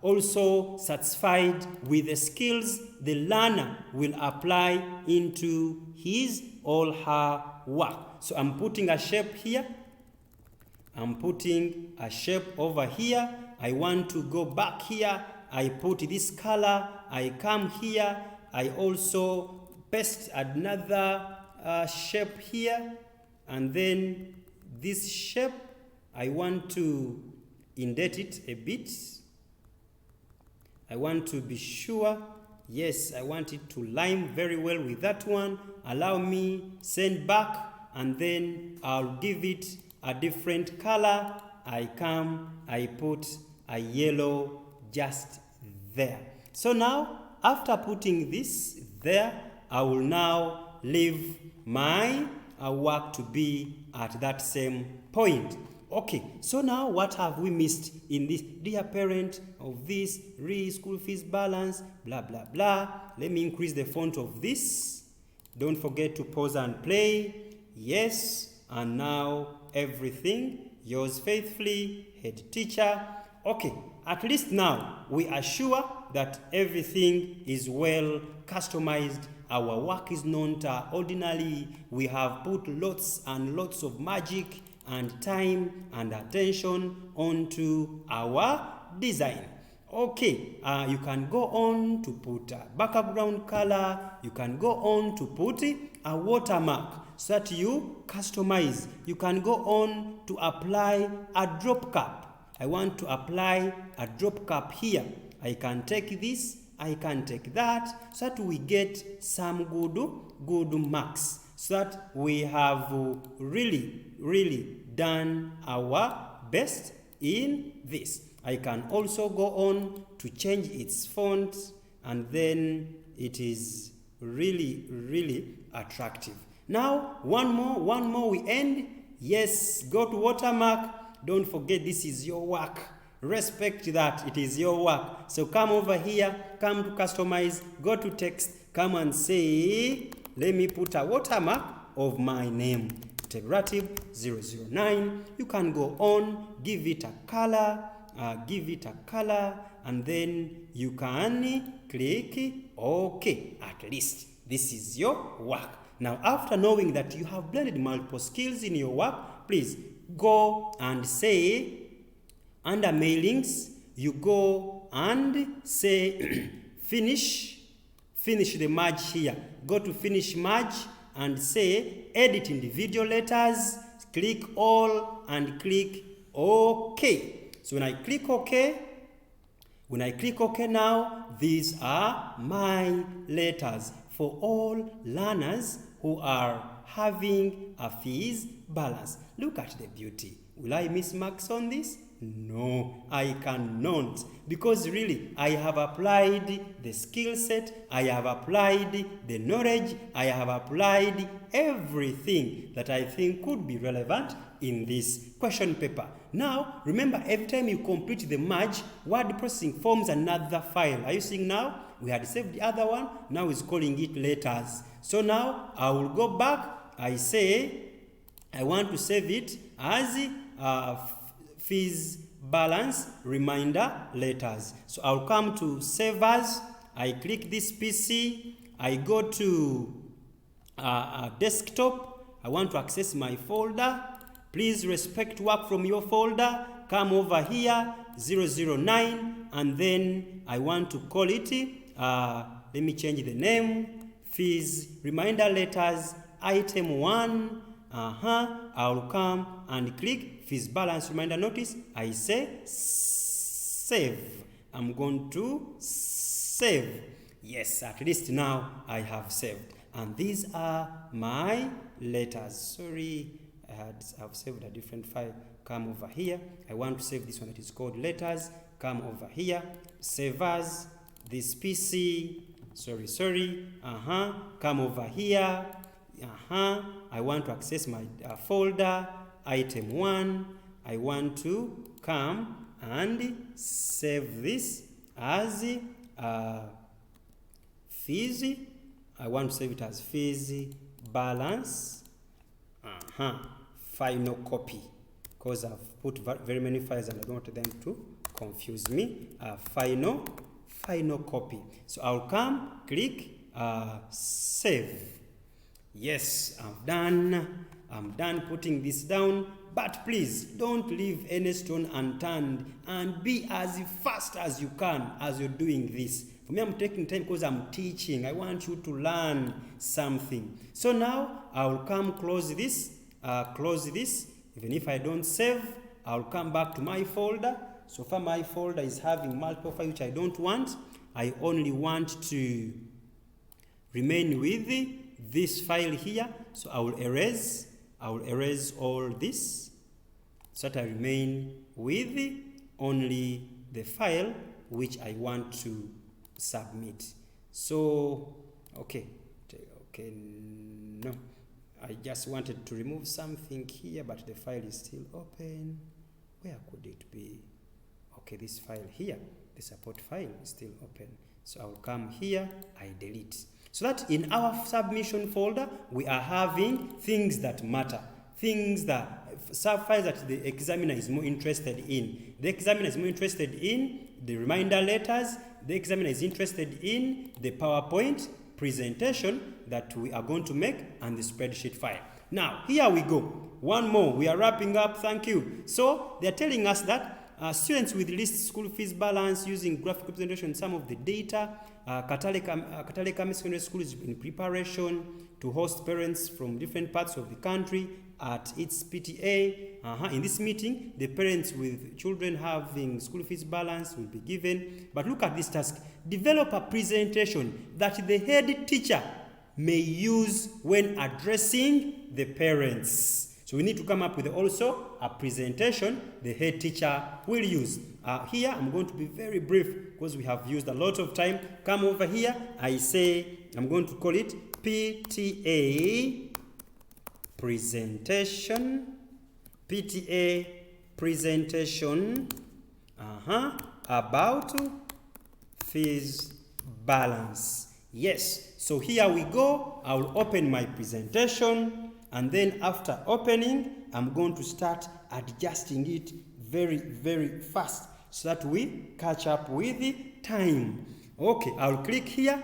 also satisfied with the skills the learner will apply into his or her work. So I'm putting a shape here. I'm putting a shape over here. I want to go back here. I put this color. I come here. I also paste another shape here. And then this shape, I want to indent it a bit. I want to be sure. Yes, I want it to line very well with that one. Allow me, send back, and then I'll give it a different color. I come, I put a yellow just there. So now, after putting this there, I will now leave my work to be at that same point. Okay, so now what have we missed in this? Dear parent of this, school fees balance, blah, blah, blah. Let me increase the font of this. Don't forget to pause and play. Yes, and now everything. Yours faithfully, head teacher. Okay, at least now we are sure that everything is well customized. Our work is not ordinary. We have put lots and lots of magic and time and attention onto our design. Okay, you can go on to put a background color. You can go on to put a watermark so that you customize. You can go on to apply a drop cap. I want to apply a drop cap here. I can take this, I can take that, so that we get some good marks, so that we have really done our best in this. I can also go on to change its font, and then it is really attractive. Now, one more we end. Yes, go to watermark. Don't forget, this is your work. Respect that it is your work. So come over here, come to customize, go to text, come and say, let me put a watermark of my name, MUTEBI RATIBU 009. You can go on, give it a color, and then you can click OK. At least this is your work. Now, after knowing that you have blended multiple skills in your work, please go and say, under mailings, you go and say finish the merge here. Go to finish merge and say edit individual letters, click all and click OK. So when I click OK now, these are my letters for all learners who are having a fees balance. Look at the beauty. Will I miss marks on this? No, I cannot, because really I have applied the skill set, I have applied the knowledge, I have applied everything that I think could be relevant in this question paper. Now, remember, every time you complete the merge, word processing forms another file. Are you seeing now? We had saved the other one, now it's calling it letters. So now I will go back, I say I want to save it as fees balance reminder letters. So I'll come to save as, I click this PC, I go to desktop, I want to access my folder. Please respect work from your folder. Come over here, 009, and then I want to call it, let me change the name, fees reminder letters, item 1. I'll come and click fees balance reminder notice. I say save. I'm going to save. Yes, at least now I have saved. And these are my letters. Sorry, I've saved a different file. Come over here. I want to save this one that is called letters. Come over here. Save as this PC. Sorry. Come over here. I want to access my folder, item 1. I want to come and save this as fees. I want to save it as fees balance. Final copy, because I've put very many files and I don't want them to confuse me, final copy. So I'll come, click, save. Yes, I'm done putting this down, but please don't leave any stone unturned and be as fast as you can as you're doing this. For me, I'm taking time because I'm teaching. I want you to learn something. So now I'll come close this. Even if I don't save, I'll come back to my folder. So far my folder is having multiple files which I don't want. I only want to remain with this file here. So I will erase all this so that I remain with only the file which I want to submit. So no, I just wanted to remove something here, but the file is still open. Where could it be? Okay, this file here, the support file is still open. So I'll come here, I delete. So that in our submission folder, we are having things that matter, files that the examiner is more interested in. The examiner is more interested in the reminder letters. The examiner is interested in the PowerPoint presentation that we are going to make and the spreadsheet file. Now, here we go. One more. We are wrapping up. Thank you. So, they're telling us that students with list school fees balance using graphic representation some of the data. Katale Secondary School is in preparation to host parents from different parts of the country at its PTA. In this meeting, the parents with children having school fees balance will be given. But look at this task. Develop a presentation that the head teacher may use when addressing the parents. So we need to come up with also a presentation the head teacher will use. Here, I'm going to be very brief because we have used a lot of time. Come over here. I'm going to call it PTA presentation. PTA presentation about fees balance. Yes. So here we go. I will open my presentation. And then after opening, I'm going to start adjusting it very, very fast so that we catch up with the time. Okay, I'll click here.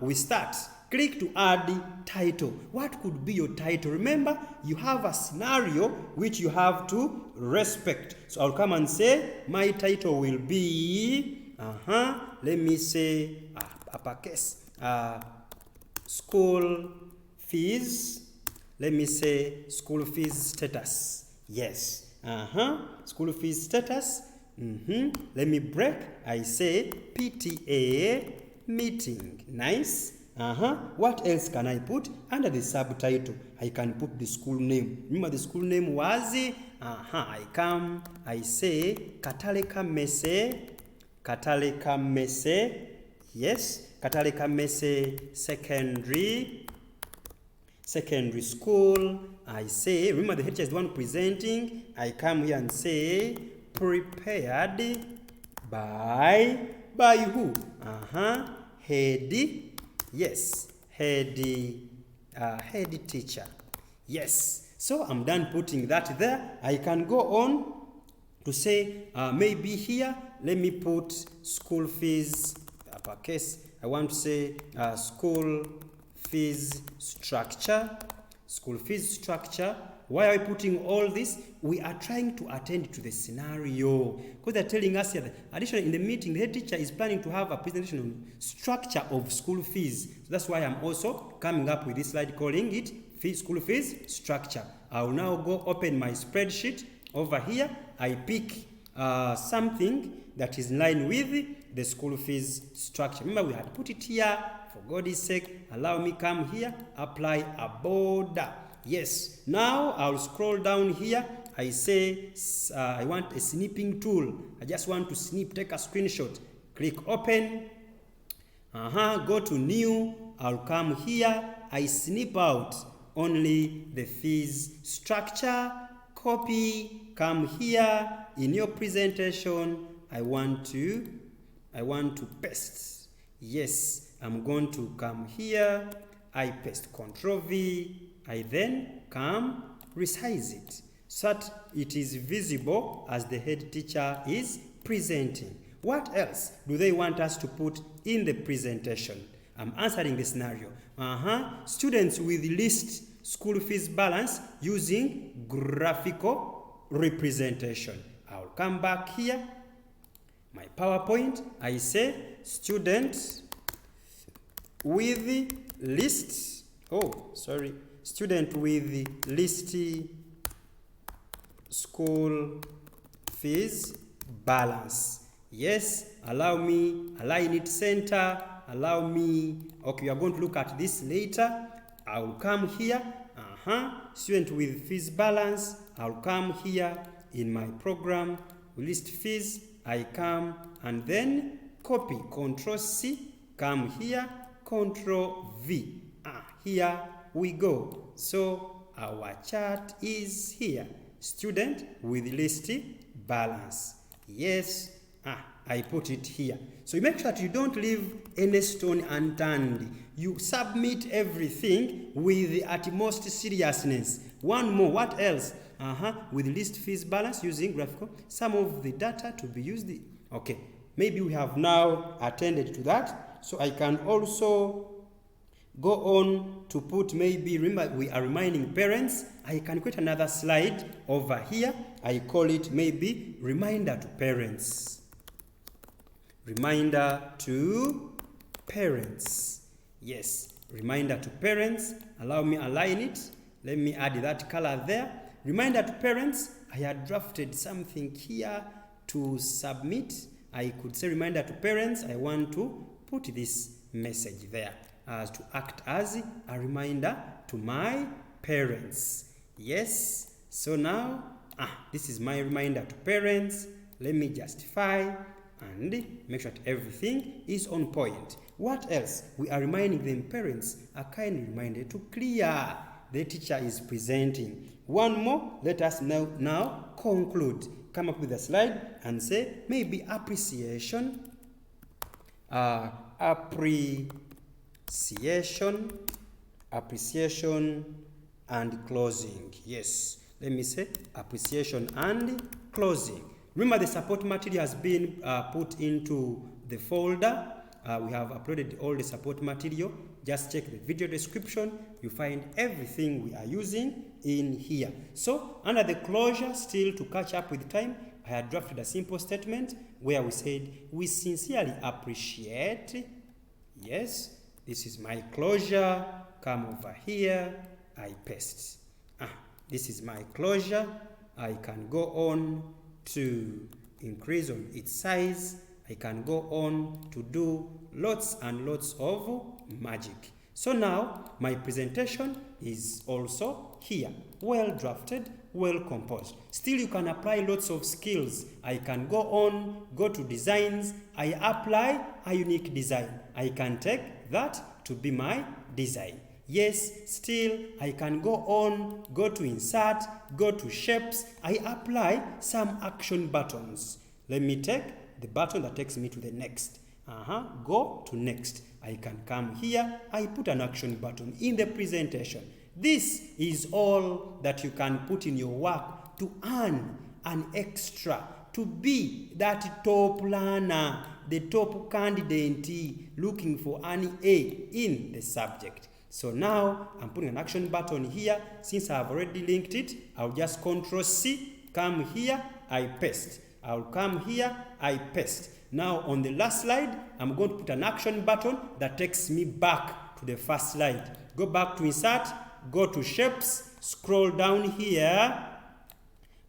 We start. Click to add the title. What could be your title? Remember, you have a scenario which you have to respect. So I'll come and say, my title will be, let me say, uppercase, school fees. Let me say school fees status. Yes. School fees status. Let me break. I say PTA meeting. Nice. What else can I put under the subtitle? I can put the school name. Remember the school name was I say Kataleka Mese. Yes. Kataleka Mese Secondary School. I say, remember the teacher is the one presenting. I come here and say, prepared by who? Head. Yes, head teacher. Yes. So I'm done putting that there. I can go on to say, maybe here, let me put school fees, uppercase. I want to say school fees structure. Why are we putting all this? We are trying to attend to the scenario because they're telling us here that additionally in the meeting the head teacher is planning to have a presentation on structure of school fees. So that's why I'm also coming up with this slide calling it school fees structure. I'll now go open my spreadsheet over here. I pick something that is in line with the school fees structure. Remember we had put it here. For God's sake, allow me come here, apply a border. Yes. Now I'll scroll down here. I say I want a snipping tool. I just want to snip, take a screenshot. Click open. Go to new. I'll come here. I snip out only the fees structure. Copy. Come here. In your presentation, I want to paste. Yes. I'm going to come here, I paste Ctrl V, I then come resize it. so that it is visible as the head teacher is presenting. What else do they want us to put in the presentation? I'm answering the scenario. Students with least school fees balance using graphical representation. I'll come back here. My PowerPoint, I say student with least, student with least school fees balance. Yes, allow me, align it center, allow me, okay, we are going to look at this later. I'll come here, student with fees balance, I'll come here in my program, list fees, I come and then copy, Control C, come here, Control V. Here we go. So our chart is here, student with list balance. Yes, I put it here. So you make sure that you don't leave any stone unturned. You submit everything with the utmost seriousness. One more, what else? With list fees balance using graphical, some of the data to be used. Okay, maybe we have now attended to that. So I can also go on to put, maybe, remember we are reminding parents. I can create another slide over here. I call it maybe reminder to parents. Reminder to parents. Yes, reminder to parents. Allow me align it. Let me add that color there. Reminder to parents. I had drafted something here to submit. I could say reminder to parents. I want to put this message there as to act as a reminder to my parents. Yes, so now this is my reminder to parents. Let me justify and make sure that everything is on point. What else? We are reminding them, parents are kindly reminded to clear the teacher is presenting. One more, let us now conclude. Come up with a slide and say maybe appreciation, appreciation and closing. Yes, let me say appreciation and closing. Remember, the support material has been put into the folder. We have uploaded all the support material. Just check the video description. You find everything we are using in here. So under the closure, still to catch up with time, I had drafted a simple statement where we said, we sincerely appreciate. Yes, this is my closure. Come over here, I paste. This is my closure. I can go on to increase on its size. I can go on to do lots and lots of magic. So now my presentation is also here, well drafted, well composed. Still, you can apply lots of skills. I can go on, go to designs. I apply a unique design. I can take that to be my design. Yes, still I can go on, go to insert, go to shapes. I apply some action buttons. Let me take the button that takes me to the next. Go to next. I can come here. I put an action button in the presentation. This is all that you can put in your work to earn an extra, to be that top learner, the top candidate looking for an A in the subject. So now I'm putting an action button here. Since I've already linked it, I'll just Control C, come here, I paste. I'll come here, I paste. Now on the last slide, I'm going to put an action button that takes me back to the first slide. Go back to insert, go to shapes, scroll down here.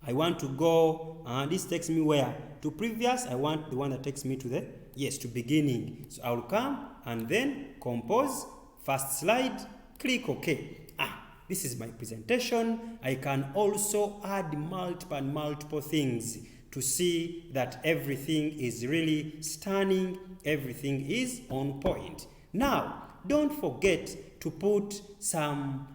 I want to go, this takes me where? To previous. I want the one that takes me to the, to beginning. So I'll come and then compose. First slide, click OK. This is my presentation. I can also add multiple things to see that everything is really stunning, everything is on point. Now, don't forget to put some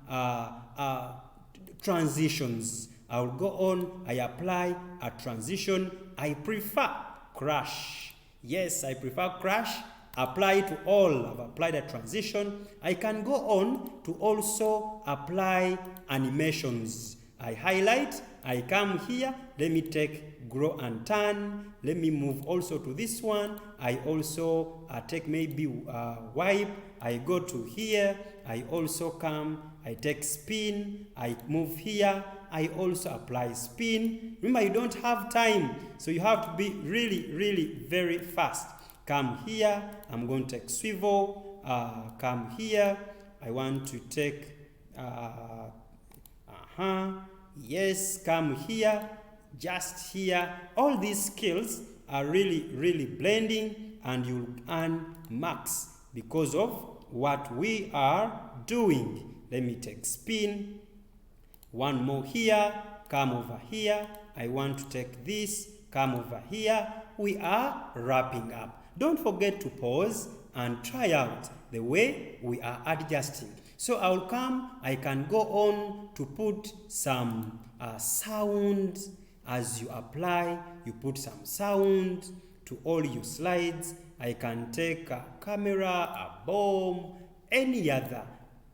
transitions. I'll go on, I apply a transition. I prefer crash. Yes, I prefer crash. Apply to all. I've applied a transition. I can go on to also apply animations. I highlight, I come here, let me take grow and turn, let me move also to this one, I also take maybe wipe, I go to here, I also come, I take spin, I move here, I also apply spin. Remember, you don't have time, so you have to be really very fast. Come here, I'm going to take swivel, come here, I want to take, yes, come here, just here. All these skills are really blending, and you'll earn marks because of what we are doing. Let me take spin, one more here, come over here, I want to take this, come over here. We are wrapping up. Don't forget to pause and try out the way we are adjusting. So I'll come, I can go on to put some sound. As you apply, you put some sound to all your slides. I can take a camera, a bomb, any other.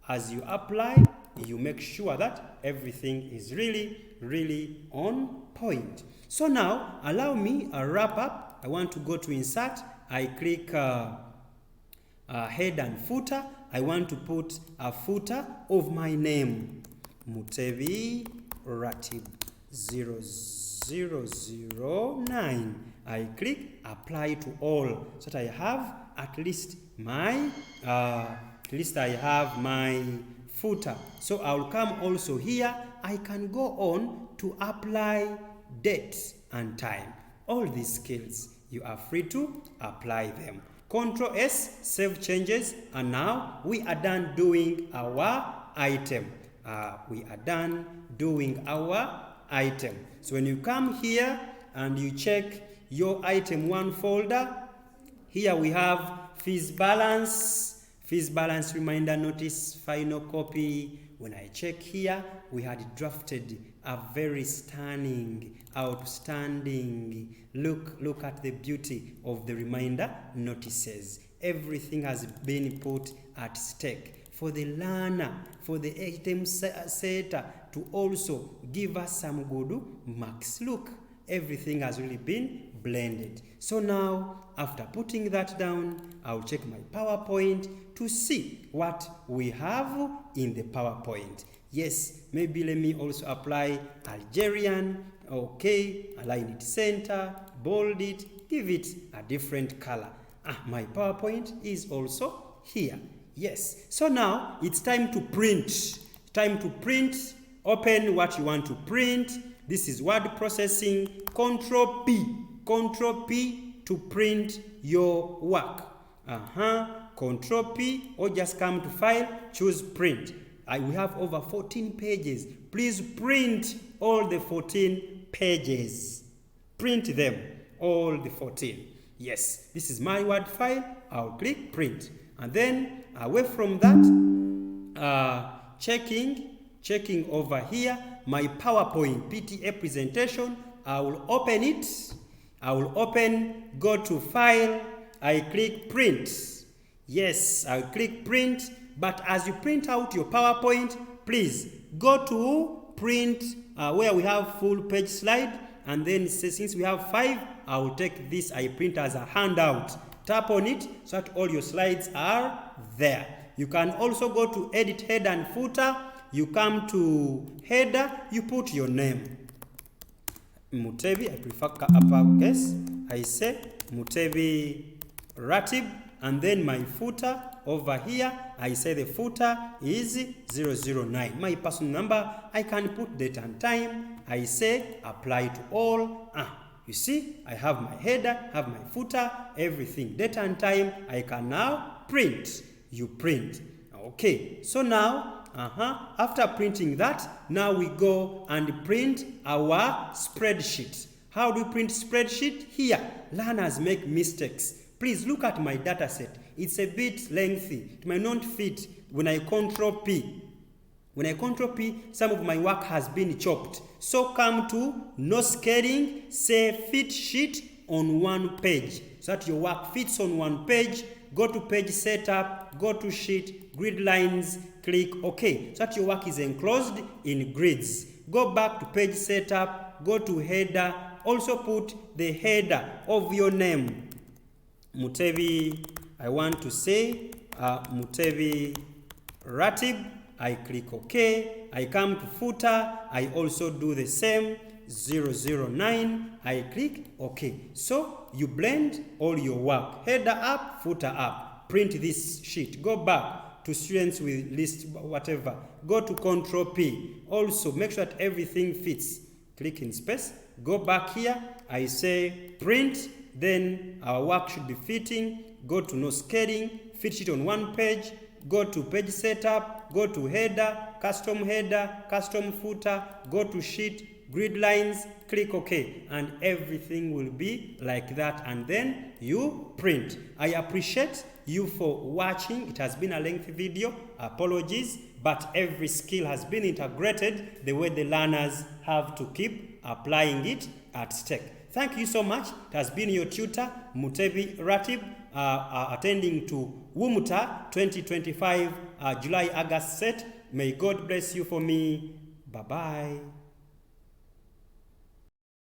As you apply, you make sure that everything is really on point. So now, allow me a wrap up. I want to go to insert. I click head and footer. I want to put a footer of my name, MUTEBI RATIBU 0009. I click apply to all, so that I have at least my footer. So I'll come also here. I can go on to apply date and time. All these skills, you are free to apply them. Control S, save changes, and now we are done doing our item. So when you come here and you check your item 1 folder, here we have fees balance reminder notice, final copy. When I check here, we had drafted a very stunning, outstanding, look at the beauty of the reminder notices. Everything has been put at stake for the learner, for the item setter to also give us some good marks. Look, everything has really been blended. So now, after putting that down, I'll check my PowerPoint to see what we have in the PowerPoint. Yes, maybe let me also apply Algerian. Okay, align it center, bold it, give it a different color. My PowerPoint is also here. Yes, so now it's time to print. Open what you want to print. This is word processing. Control P to print your work. Control P, or just come to file, choose print. We have over 14 pages. Please print all the 14 pages. Print them, all the 14. Yes, this is my Word file. I'll click print. And then away from that, checking over here, my PowerPoint PTA presentation. I will open it. Go to file. I click print. Yes, I'll click print. But as you print out your PowerPoint, please go to print where we have full page slide. And then since we have 5, I will take this, I print as a handout. Tap on it so that all your slides are there. You can also go to edit head and footer. You come to header, you put your name. MUTEBI, I prefer uppercase. I say MUTEBI RATIBU, and then my footer over here, I say the footer is 009. My personal number, I can put date and time. I say apply to all. You see, I have my header, have my footer, everything. Date and time, I can now print. You print. Okay, so now, after printing that, now we go and print our spreadsheet. How do we print spreadsheet? Here, learners make mistakes. Please look at my data set. It's a bit lengthy. It might not fit when I Control P. When I Control P, some of my work has been chopped. So come to no scaling, say fit sheet on one page. So that your work fits on one page. Go to page setup, go to sheet, grid lines, click OK. So that your work is enclosed in grids. Go back to page setup, go to header, also put the header of your name. MUTEBI, I want to say MUTEBI RATIBU. I click OK. I come to footer. I also do the same. 009. I click OK. So you blend all your work. Header up, footer up. Print this sheet. Go back to students with list whatever. Go to Control P. Also make sure that everything fits. Click in space. Go back here. I say print. Then our work should be fitting. Go to no scaling. Fit it on one page. Go to page setup. Go to header, custom footer. Go to sheet, grid lines. Click OK. And everything will be like that. And then you print. I appreciate you for watching. It has been a lengthy video. Apologies. But every skill has been integrated the way the learners have to keep applying it at stake. Thank you so much. It has been your tutor, MUTEBI RATIBU, attending to Umta 2025 July-August set. May God bless you for me. Bye-bye.